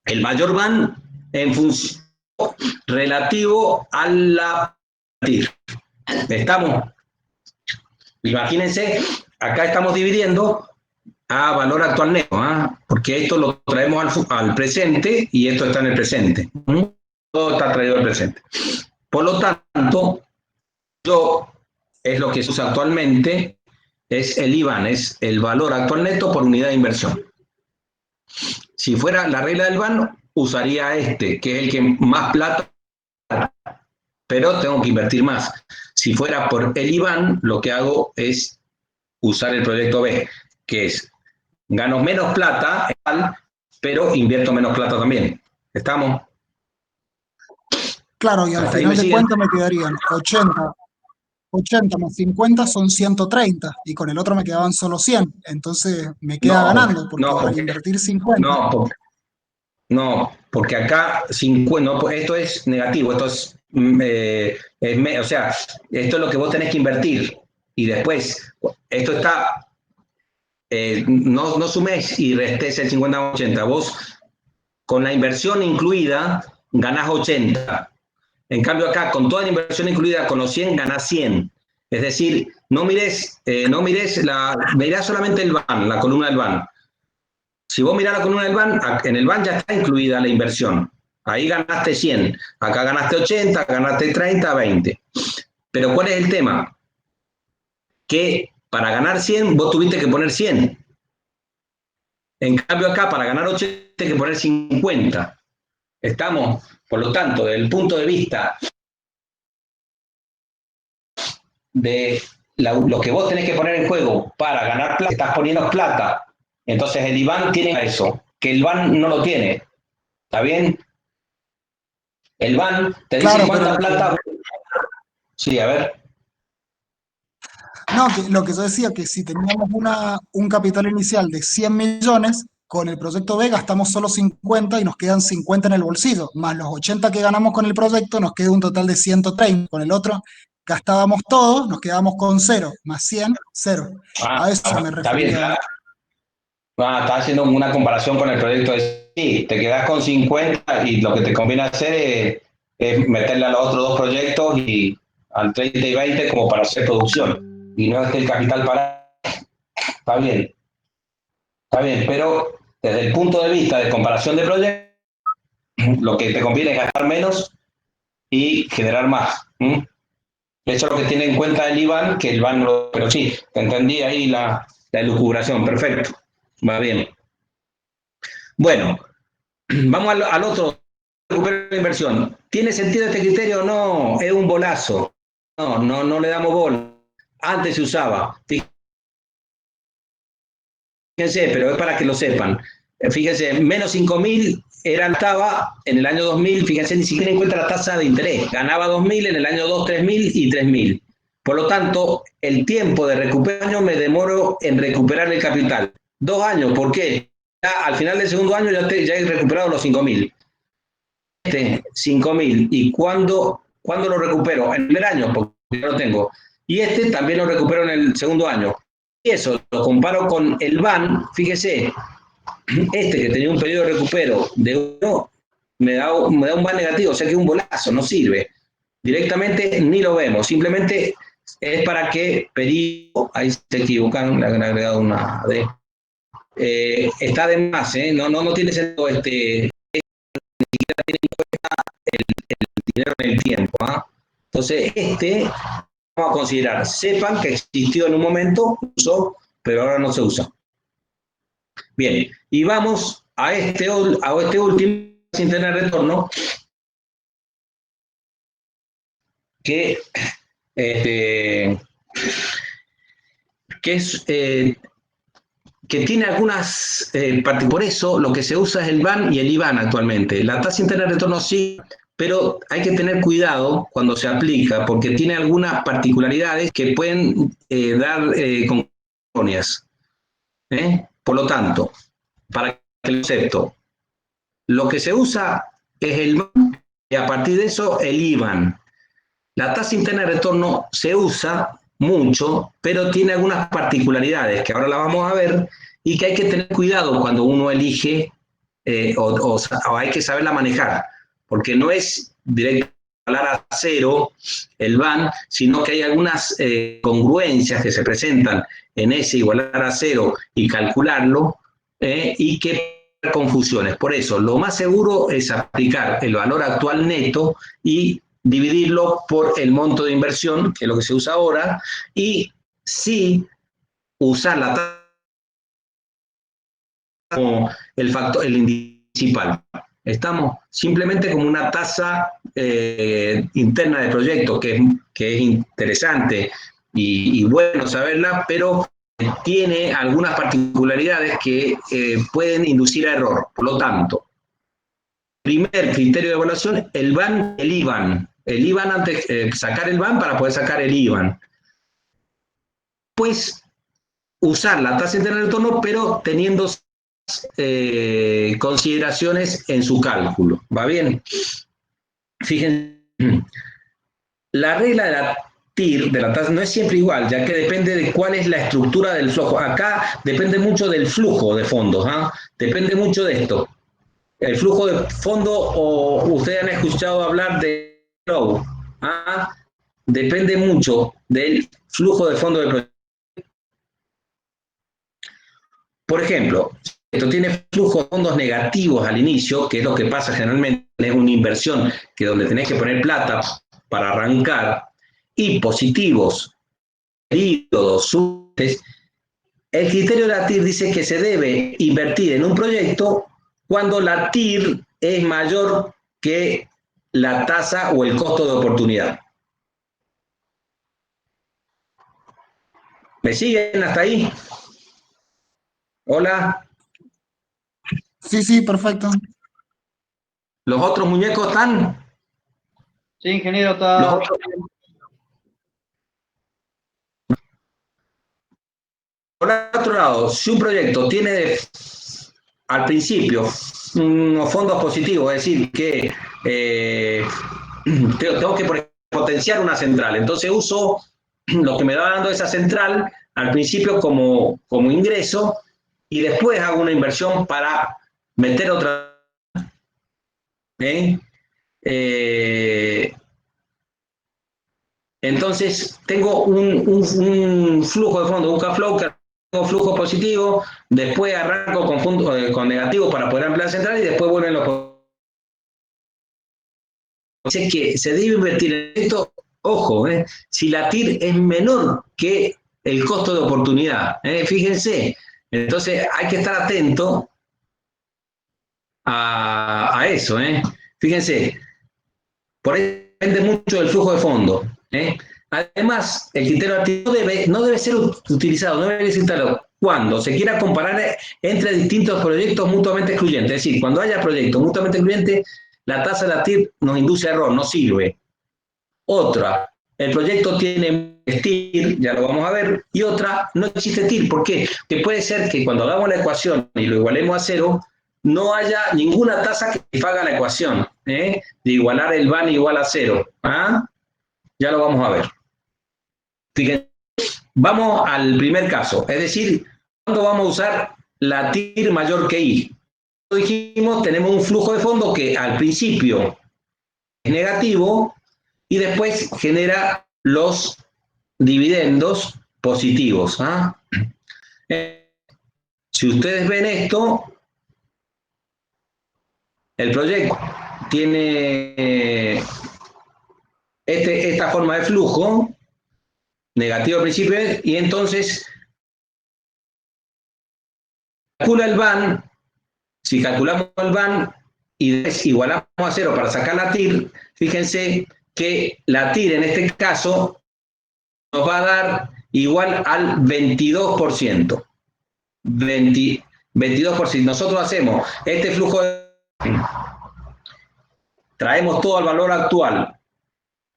el mayor BAN en función relativo a la... Estamos, imagínense, acá estamos dividiendo a valor actual neto, porque esto lo traemos al presente y esto está en el presente. Todo está traído al presente. Por lo tanto, es lo que se usa actualmente, es el IBAN, es el valor actual neto por unidad de inversión. Si fuera la regla del BAN, usaría que es el que más plata, pero tengo que invertir más. Si fuera por el IBAN, lo que hago es usar el proyecto B, que es gano menos plata, pero invierto menos plata también. ¿Estamos? Claro, y al Hasta ahí final me de siguen. cuentas me quedarían 80 más 50 son 130 y con el otro me quedaban solo 100. Entonces me queda ganando porque al invertir 50. Porque acá 50, esto es negativo, esto es, o sea, esto es lo que vos tenés que invertir y después esto está, no sumés y restés el 50-80, vos con la inversión incluida ganás 80. En cambio acá, con toda la inversión incluida, con los 100, ganás 100. Es decir, mirás solamente el BAN, la columna del BAN. Si vos mirás la columna del BAN, en el BAN ya está incluida la inversión. Ahí ganaste 100, acá ganaste 80, ganaste 30, 20. Pero ¿cuál es el tema? Que para ganar 100, vos tuviste que poner 100. En cambio acá, para ganar 80, tienes que poner 50. Estamos, por lo tanto, desde el punto de vista de lo que vos tenés que poner en juego para ganar plata, estás poniendo plata. Entonces el IBAN tiene eso, que el BAN no lo tiene. ¿Está bien? El BAN te dice Claro, pero cuánta plata... Sí, a ver. no, que lo que yo decía, que si teníamos un capital inicial de 100 millones, con el proyecto B gastamos solo 50 y nos quedan 50 en el bolsillo, más los 80 que ganamos con el proyecto, nos queda un total de 130. Con el otro gastábamos todo, nos quedamos con 0, más 100, 0. A eso me Está bien, refería. está haciendo una comparación con el proyecto de sí, te quedas con 50 y lo que te conviene hacer es meterle a los otros dos proyectos y al 30 y 20 como para hacer producción. Y no es que el capital para... Está bien, pero desde el punto de vista de comparación de proyectos, lo que te conviene es gastar menos y generar más. Eso es lo que tiene en cuenta el IBAN, que el BAN no lo... Pero sí, te entendí ahí la elucubración, perfecto, va bien. Bueno, vamos al otro, recuperar la inversión. ¿Tiene sentido este criterio? No, es un bolazo. No le damos bola. Antes se usaba. Fíjense, pero es para que lo sepan. Fíjense, menos 5.000 estaba en el año 2000, fíjense, ni siquiera encuentra la tasa de interés. Ganaba 2.000 en el año 2, 3.000 y 3.000. Por lo tanto, el tiempo de recuperación me demoro en recuperar el capital. 2 años, ¿por qué? Ya, al final del segundo año ya he recuperado los 5.000. 5.000. ¿Y cuándo lo recupero? En el primer año, porque ya lo tengo. Y también lo recupero en el segundo año. Y eso lo comparo con el BAN, fíjese, que tenía un periodo de recupero de 1, me da un BAN negativo, o sea que es un bolazo, no sirve. Directamente ni lo vemos, simplemente es para que periodo, ahí se equivocan, le han agregado una D. Está de más, no tiene sentido dinero en el tiempo. Entonces, vamos a considerar, sepan que existió en un momento, usó, pero ahora no se usa. Bien, y vamos a este último, sin tener retorno, que, que es que tiene algunas, por eso lo que se usa es el BAN y el IBAN actualmente. La tasa interna de retorno sí, pero hay que tener cuidado cuando se aplica, porque tiene algunas particularidades que pueden dar consecuencias. Por lo tanto, para que lo concepto, lo que se usa es el BAN y a partir de eso el IBAN. La tasa interna de retorno se usa mucho, pero tiene algunas particularidades que ahora la vamos a ver y que hay que tener cuidado cuando uno elige o hay que saberla manejar, porque no es directo igualar a cero el BAN, sino que hay algunas congruencias que se presentan en ese igualar a cero y calcularlo y que confusiones. Por eso, lo más seguro es aplicar el valor actual neto y dividirlo por el monto de inversión, que es lo que se usa ahora, y sí usar la tasa como el factor, el principal. Estamos simplemente como una tasa interna de proyecto, que es interesante y bueno saberla, pero tiene algunas particularidades que pueden inducir a error. Por lo tanto, primer criterio de evaluación, el BAN, el IBAN. El IBAN antes, sacar el BAN para poder sacar el IBAN. Pues usar la tasa interna de retorno, pero teniendo consideraciones en su cálculo. ¿Va bien? Fíjense, la regla de la TIR, de la tasa, no es siempre igual, ya que depende de cuál es la estructura del flujo. Acá depende mucho del flujo de fondos, ¿ah? Depende mucho de esto. El flujo de fondo, o ustedes han escuchado hablar de flow, ¿ah? Depende mucho del flujo de fondo del proyecto. Por ejemplo, esto tiene flujo de fondos negativos al inicio, que es lo que pasa generalmente, es una inversión que donde tenés que poner plata para arrancar, y positivos, periodos, el criterio de la TIR dice que se debe invertir en un proyecto cuando la TIR es mayor que la tasa o el costo de oportunidad. ¿Me siguen hasta ahí? Hola. Sí, sí, perfecto. ¿Los otros muñecos están? Sí, ingeniero, Los está. otros... Por otro lado, si un proyecto tiene al principio unos fondos positivos, es decir, que tengo que potenciar una central, entonces uso lo que me va dando esa central al principio como ingreso y después hago una inversión para meter otra. Entonces tengo un flujo de fondos, un cash flow que tengo flujo positivo, después arranco con negativo para poder ampliar central y después vuelven los positivos. Dice que se debe invertir en esto, ojo, si la TIR es menor que el costo de oportunidad, fíjense, entonces hay que estar atento a eso, fíjense, por ahí depende mucho del flujo de fondo. Además, el criterio activo no debe ser utilizado, no debe ser instalado cuando se quiera comparar entre distintos proyectos mutuamente excluyentes. Es decir, cuando haya proyectos mutuamente excluyentes, la tasa de la TIR nos induce a error, no sirve. Otra, el proyecto tiene TIR, ya lo vamos a ver, y otra, no existe TIR. ¿Por qué? Que puede ser que cuando hagamos la ecuación y lo igualemos a cero, no haya ninguna tasa que satisfaga la ecuación, de igualar el BAN igual a cero. ¿Ah? Ya lo vamos a ver. Fíjense, vamos al primer caso, es decir, ¿cuándo vamos a usar la TIR mayor que I? Como dijimos, tenemos un flujo de fondos que al principio es negativo y después genera los dividendos positivos. ¿Ah? Si ustedes ven esto, el proyecto tiene esta forma de flujo, negativo al principio, y entonces calcula el BAN. Si calculamos el BAN y igualamos a cero para sacar la TIR, fíjense que la TIR en este caso nos va a dar igual al 22%. 22%. Nosotros hacemos este flujo traemos todo al valor actual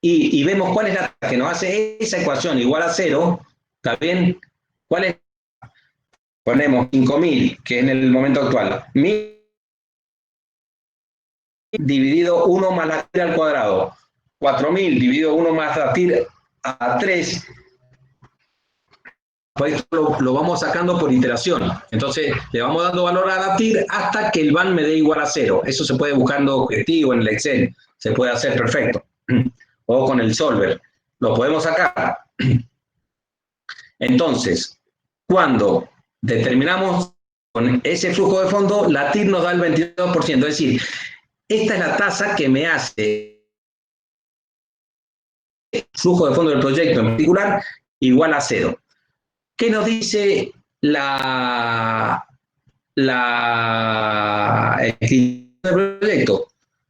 y vemos cuál es la que nos hace esa ecuación igual a 0, ¿está bien? ¿Cuál es? Ponemos 5.000, que es en el momento actual, 1.000 dividido 1 más la TIR al cuadrado, 4.000 dividido 1 más la TIR a 3, pues esto lo vamos sacando por iteración. Entonces le vamos dando valor a la TIR hasta que el VAN me dé igual a 0. Eso se puede buscando objetivo en el Excel, se puede hacer perfecto. O con el solver, lo podemos sacar. Entonces, cuando determinamos con ese flujo de fondo, la TIR nos da el 22%, es decir, esta es la tasa que me hace el flujo de fondo del proyecto en particular igual a 0. ¿Qué nos dice la escritura del proyecto?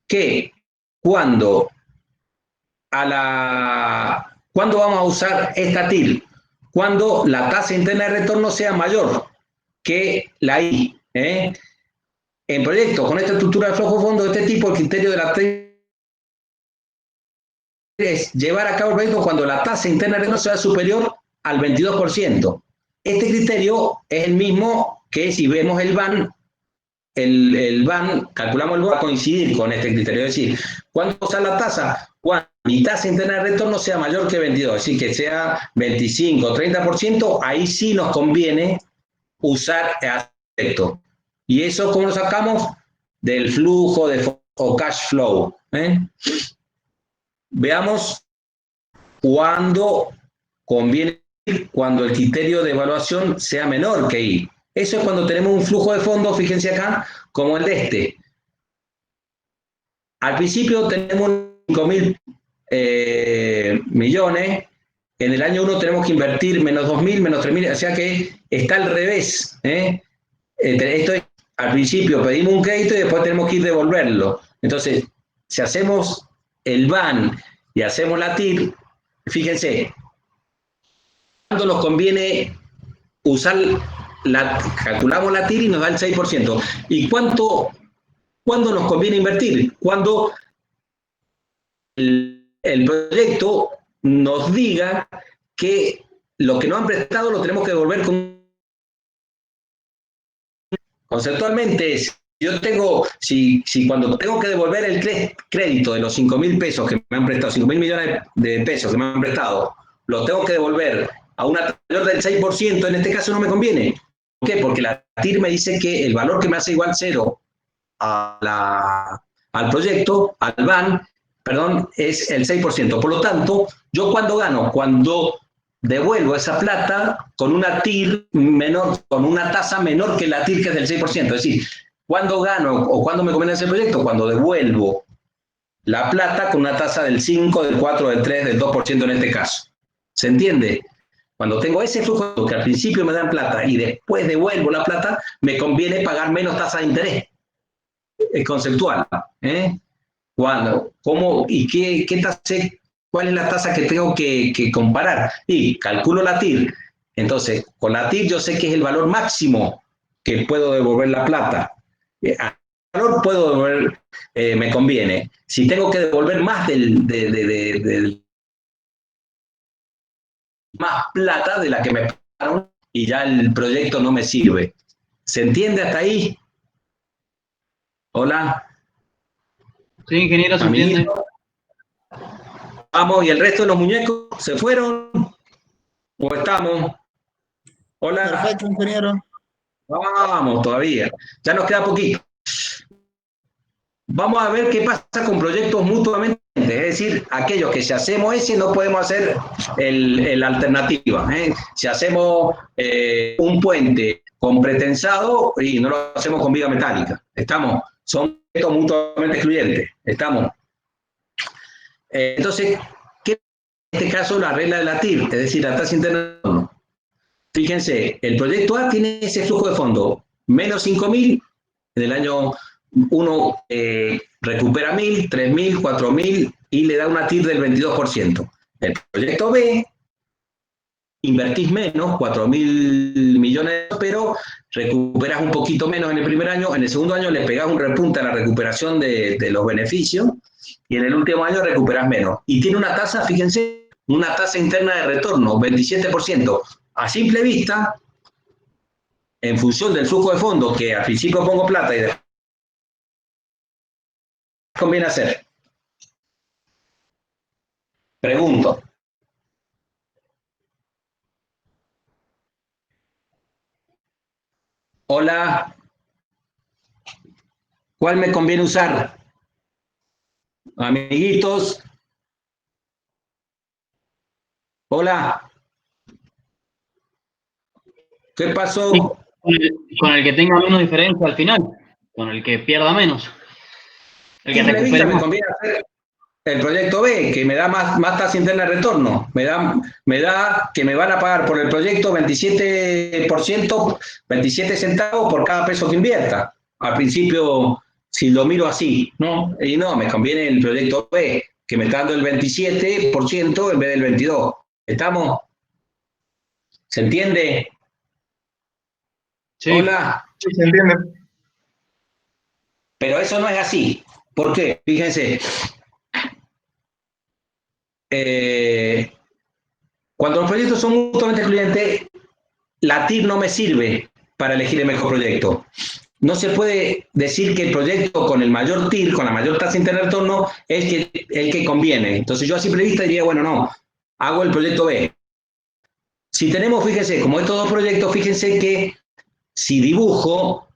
Que cuando vamos a usar esta TIR, cuando la tasa interna de retorno sea mayor que la I. En proyectos con esta estructura de flujo de fondo de este tipo, el criterio de la TIR es llevar a cabo el proyecto cuando la tasa interna de retorno sea superior al 22%. Este criterio es el mismo que si vemos el VAN, el VAN, calculamos el VAN, va a coincidir con este criterio. Es decir, ¿cuándo usar la tasa? Cuando mi tasa interna de retorno sea mayor que 22, es decir, que sea 25 o 30%, ahí sí nos conviene usar esto. ¿Y eso cómo lo sacamos? Del flujo o cash flow. Veamos cuándo conviene, cuando el criterio de evaluación sea menor que I. Eso es cuando tenemos un flujo de fondo, fíjense acá, como el de este. Al principio tenemos 5.000 millones, en el año 1 tenemos que invertir menos 2.000, menos 3.000, o sea que está al revés. Esto es, al principio pedimos un crédito y después tenemos que ir devolverlo. Entonces, si hacemos el VAN y hacemos la TIR, fíjense, ¿cuándo nos conviene usar calculamos la TIR y nos da el 6%? ¿Y cuándo nos conviene invertir? Cuando el proyecto nos diga que lo que nos han prestado lo tenemos que devolver conceptualmente. Si cuando tengo que devolver el crédito de los 5.000 pesos que me han prestado, 5.000 millones de pesos que me han prestado, lo tengo que devolver a una tasa mayor del 6%, en este caso no me conviene. ¿Por qué? Porque la TIR me dice que el valor que me hace igual 0 al proyecto, al VAN, perdón, es el 6%. Por lo tanto, ¿yo cuándo gano? Cuando devuelvo esa plata con una TIR menor, con una tasa menor que la TIR, que es del 6%. Es decir, ¿cuándo gano o cuándo me conviene ese proyecto? Cuando devuelvo la plata con una tasa del 5, del 4, del 3, del 2% en este caso. ¿Se entiende? Cuando tengo ese flujo que al principio me dan plata y después devuelvo la plata, me conviene pagar menos tasa de interés. Es conceptual. ¿Cuándo? ¿Cómo? ¿Y qué tasa? ¿Cuál es la tasa que tengo que comparar? Y calculo la TIR. Entonces, con la TIR yo sé que es el valor máximo que puedo devolver la plata. A valor puedo devolver, me conviene. Si tengo que devolver más más plata de la que me pagaron y ya el proyecto no me sirve. ¿Se entiende hasta ahí? Hola. Sí, ingeniero, se entiende. Vamos, ¿y el resto de los muñecos se fueron? ¿O estamos? Hola. Perfecto, ingeniero. Vamos, todavía. Ya nos queda poquito. Vamos a ver qué pasa con proyectos mutuamente, es decir, aquellos que si hacemos ese no podemos hacer la alternativa. Si hacemos un puente con pretensado y no lo hacemos con viga metálica. ¿Estamos? Son proyectos mutuamente excluyentes. ¿Estamos? Entonces, ¿qué es en este caso la regla de la TIR? Es decir, la tasa interna de retorno. Fíjense, el proyecto A tiene ese flujo de fondo, menos 5.000, en el año 1 recupera 1.000, 3.000, 4.000 y le da una TIR del 22%. El proyecto B invertís menos, 4.000 millones, pero recuperás un poquito menos en el primer año, en el segundo año le pegás un repunte a la recuperación de los beneficios, y en el último año recuperás menos. Y tiene una tasa, fíjense, una tasa interna de retorno, 27%. A simple vista, en función del flujo de fondos, que al principio pongo plata y después conviene hacer. Pregunto. Hola. ¿Cuál me conviene usar? Amiguitos. Hola. ¿Qué pasó? Sí, con el que tenga menos diferencia al final, con el que pierda menos. El que Simple vista recupere me más. conviene hacer el proyecto B, que me da más tasa interna de retorno. Me da que me van a pagar por el proyecto 27%, 27 centavos por cada peso que invierta. Al principio, si lo miro así, ¿no? Y no, me conviene el proyecto B, que me está dando el 27% en vez del 22%. ¿Estamos? ¿Se entiende? Sí. Hola. Sí, se entiende. Pero eso no es así. ¿Por qué? Fíjense. Cuando los proyectos son mutuamente excluyentes, la TIR no me sirve para elegir el mejor proyecto. No se puede decir que el proyecto con el mayor TIR, con la mayor tasa interna de retorno, es el que conviene. Entonces yo a simple vista diría, bueno, no, hago el proyecto B. Si tenemos, fíjense, como estos dos proyectos, fíjense que si dibujo,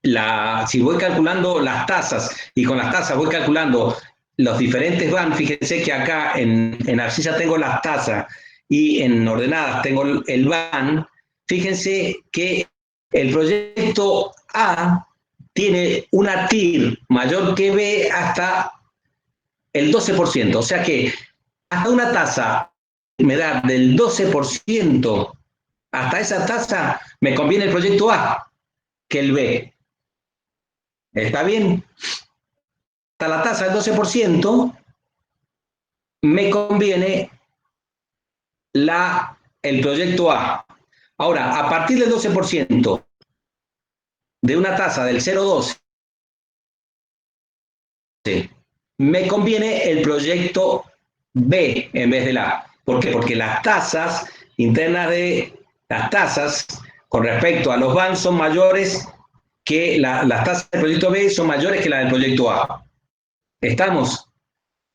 si voy calculando las tasas y con las tasas voy calculando los diferentes van, fíjense que acá en abscisa tengo las tasas y en ordenadas tengo el van, fíjense que el proyecto A tiene una TIR mayor que B hasta el 12%, o sea que hasta una tasa me da del 12%, hasta esa tasa me conviene el proyecto A que el B. ¿Está bien? Hasta la tasa del 12% me conviene el proyecto A. Ahora, a partir del 12% de una tasa del 0,12, me conviene el proyecto B en vez del A. ¿Por qué? Porque las tasas internas las tasas con respecto a los BAN son mayores que las tasas del proyecto B son mayores que las del proyecto A. ¿Estamos?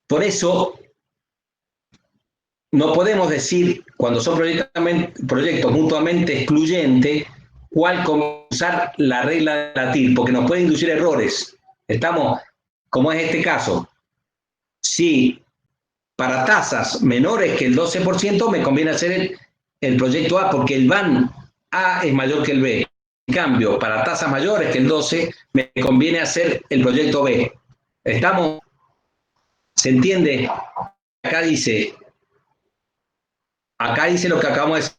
Por eso no podemos decir, cuando son proyectos mutuamente excluyentes, cuál usar la regla de la TIR, porque nos puede inducir errores. Estamos, como es este caso, si para tasas menores que el 12% me conviene hacer el proyecto A, porque el BAN A es mayor que el B. En cambio, para tasas mayores que el 12, me conviene hacer el proyecto B. ¿Estamos? ¿Se entiende? Acá dice lo que acabamos de decir.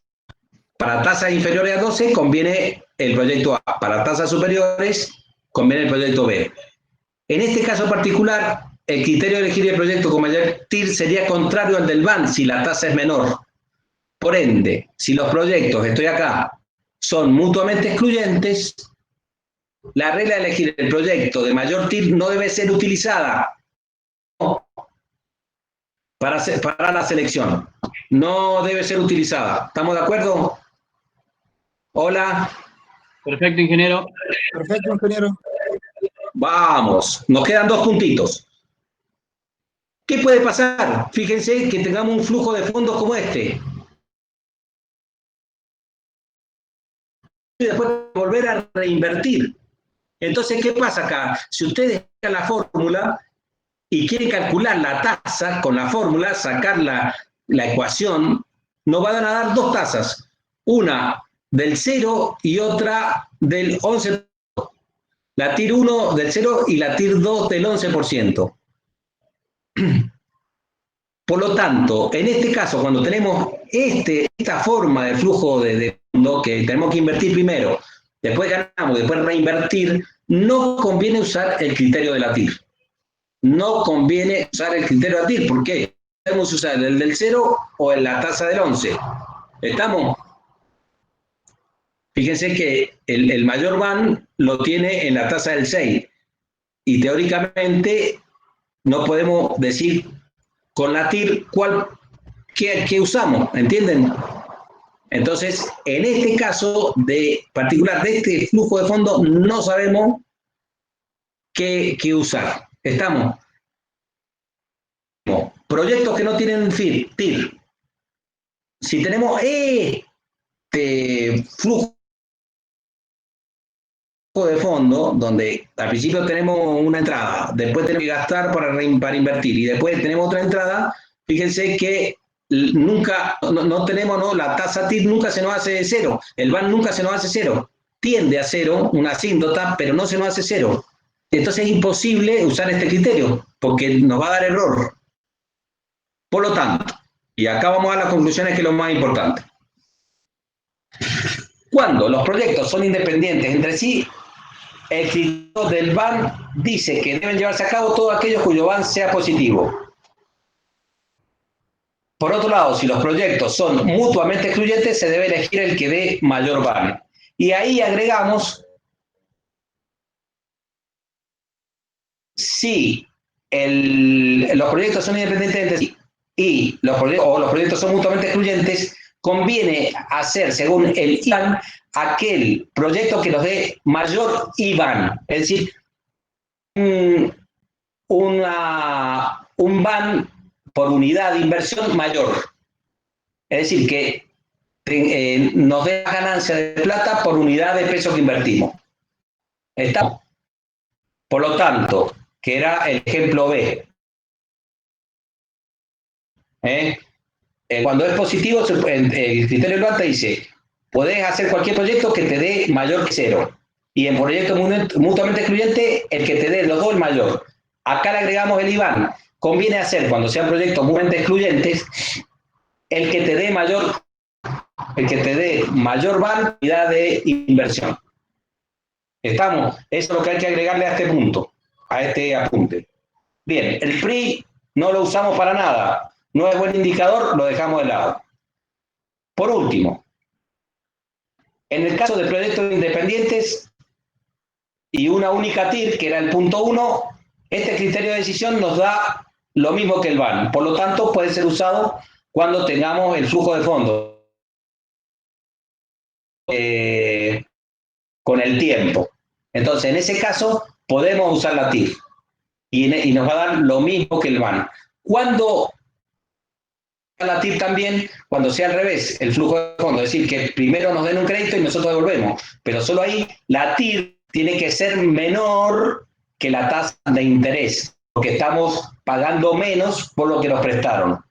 Para tasas inferiores a 12 conviene el proyecto A. Para tasas superiores conviene el proyecto B. En este caso particular, el criterio de elegir el proyecto con mayor TIR sería contrario al del BAN si la tasa es menor. Por ende, si los proyectos, estoy acá, son mutuamente excluyentes, la regla de elegir el proyecto de mayor TIR no debe ser utilizada para la selección. No debe ser utilizada. ¿Estamos de acuerdo? Hola. Perfecto, ingeniero. Perfecto, ingeniero. Vamos, nos quedan 2 puntitos. ¿Qué puede pasar? Fíjense que tengamos un flujo de fondos como este. Y después volver a reinvertir. Entonces, ¿qué pasa acá? Si ustedes sacan la fórmula y quieren calcular la tasa con la fórmula, sacar la ecuación, nos van a dar 2 tasas. Una del 0 y otra del 11%. La TIR 1 del 0 y la TIR 2 del 11%. Por lo tanto, en este caso, cuando tenemos esta forma de flujo de fondo, que tenemos que invertir primero, después ganamos, después reinvertir, no conviene usar el criterio de la TIR. No conviene usar el criterio de la TIR. ¿Por qué? podemos usar el del 0 o en la tasa del 11. ¿Estamos? Fíjense que el mayor van lo tiene en la tasa del 6. Y teóricamente no podemos decir con la TIR qué usamos, ¿entienden? Entonces, en este caso particular de este flujo de fondo, no sabemos qué usar. ¿Estamos? Proyectos que no tienen TIR. Si tenemos flujo de fondo, donde al principio tenemos una entrada, después tenemos que gastar para invertir y después tenemos otra entrada, fíjense que nunca, no tenemos, ¿no? La tasa TIR nunca se nos hace cero, el VAN nunca se nos hace cero, tiende a cero, una asíntota, pero no se nos hace cero. Entonces es imposible usar este criterio, porque nos va a dar error. Por lo tanto, y acá vamos a las conclusiones que es lo más importante. Cuando los proyectos son independientes entre sí, el criterio del VAN dice que deben llevarse a cabo todos aquellos cuyo VAN sea positivo. Por otro lado, si los proyectos son mutuamente excluyentes, se debe elegir el que dé mayor VAN. Y ahí agregamos si los proyectos son independientes entre sí y los proyectos son mutuamente excluyentes, conviene hacer, según el IVAN, aquel proyecto que nos dé mayor IVAN, es decir, un VAN por unidad de inversión mayor. Es decir, que nos dé ganancia de plata por unidad de peso que invertimos. ¿Está? Por lo tanto, que era el ejemplo B. Cuando es positivo, el criterio del VAN te dice, podés hacer cualquier proyecto que te dé mayor que 0. Y en proyecto mutuamente excluyente, el que te dé los dos el mayor. Acá le agregamos el IVAN. Conviene hacer, cuando sean proyectos mutuamente excluyentes, el que te dé mayor VAN, unidad de inversión. ¿Estamos? Eso es lo que hay que agregarle a este punto, a este apunte. Bien, el PRI no lo usamos para nada. No es buen indicador, lo dejamos de lado. Por último, en el caso de proyectos independientes y una única TIR, que era el punto 1, este criterio de decisión nos da lo mismo que el VAN. Por lo tanto, puede ser usado cuando tengamos el flujo de fondo con el tiempo. Entonces, en ese caso, podemos usar la TIR y nos va a dar lo mismo que el VAN. Cuando la TIR también, cuando sea al revés, el flujo de fondo, es decir, que primero nos den un crédito y nosotros devolvemos, pero solo ahí la TIR tiene que ser menor que la tasa de interés, porque estamos pagando menos por lo que nos prestaron.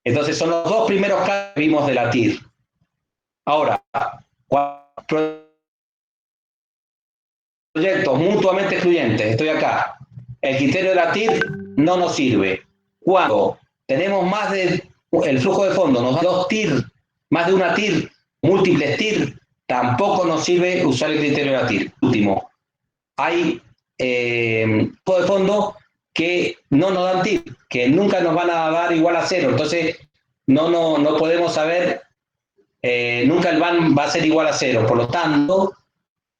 Entonces son los dos primeros casos que vimos de la TIR. Ahora, proyectos mutuamente excluyentes, estoy acá, el criterio de la TIR no nos sirve. Cuando tenemos más de el flujo de fondo, nos da 2 TIR, más de una TIR, múltiples TIR, tampoco nos sirve usar el criterio de la TIR. Último, hay flujo de fondo que no nos dan TIR, que nunca nos van a dar igual a 0, entonces no podemos saber, nunca el VAN va a ser igual a 0, por lo tanto,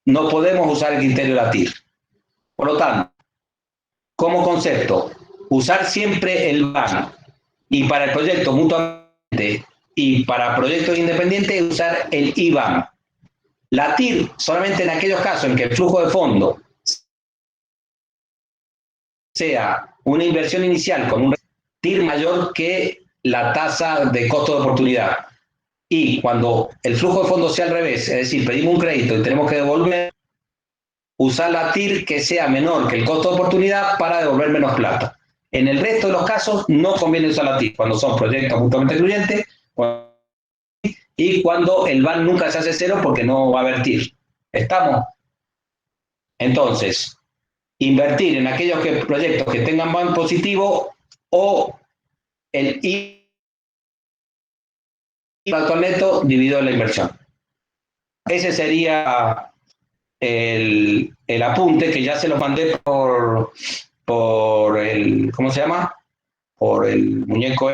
no podemos usar el criterio de la TIR. Por lo tanto, como concepto, usar siempre el VAN y para el proyecto mutuamente y para proyectos independientes usar el IVAN. La TIR solamente en aquellos casos en que el flujo de fondo sea una inversión inicial con un TIR mayor que la tasa de costo de oportunidad. Y cuando el flujo de fondo sea al revés, es decir, pedimos un crédito y tenemos que devolver, usar la TIR que sea menor que el costo de oportunidad para devolver menos plata. En el resto de los casos no conviene usar la TIR, cuando son proyectos mutuamente excluyentes y cuando el VAN nunca se hace 0 porque no va a haber TIR. ¿Estamos? Entonces, invertir en aquellos proyectos que tengan VAN positivo o el IVAN neto dividido en la inversión. Ese sería el apunte que ya se los mandé por el, ¿cómo se llama? por el muñeco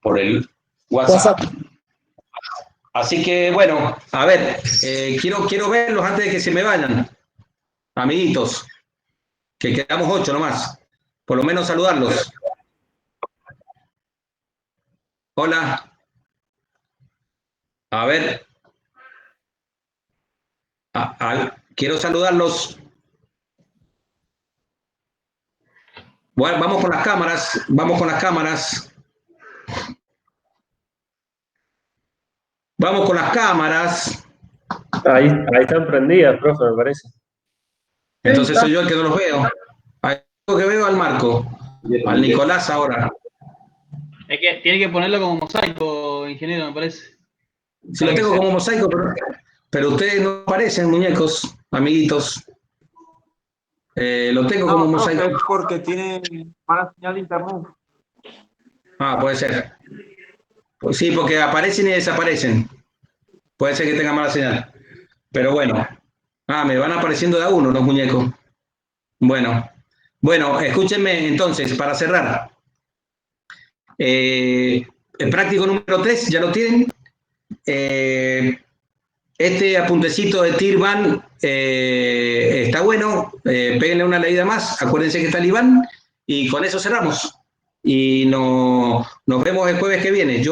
por el WhatsApp. Así que, bueno, a ver, quiero verlos antes de que se me vayan, amiguitos, que quedamos 8 nomás, por lo menos saludarlos. Hola. A ver. Quiero saludarlos. Bueno, vamos con las cámaras. Vamos con las cámaras. Vamos con las cámaras. Ahí están prendidas, profe, me parece. Entonces soy yo el que no los veo. Ahí que veo al Marco. Al Nicolás ahora. Es que tiene que ponerlo como mosaico, ingeniero, me parece. Si lo tengo como mosaico, pero ustedes no aparecen, muñecos, amiguitos. Lo tengo como mosaico. Es porque tiene mala señal de internet. Ah, puede ser. Pues sí, porque aparecen y desaparecen. Puede ser que tenga mala señal. Pero bueno. Me van apareciendo de a uno los muñecos. Bueno, escúchenme entonces, para cerrar. El práctico número 3, ¿ya lo tienen? Este apuntecito de Tirban está bueno. Péguenle una leída más. Acuérdense que está el Iván. Y con eso cerramos. Y nos vemos el jueves que viene.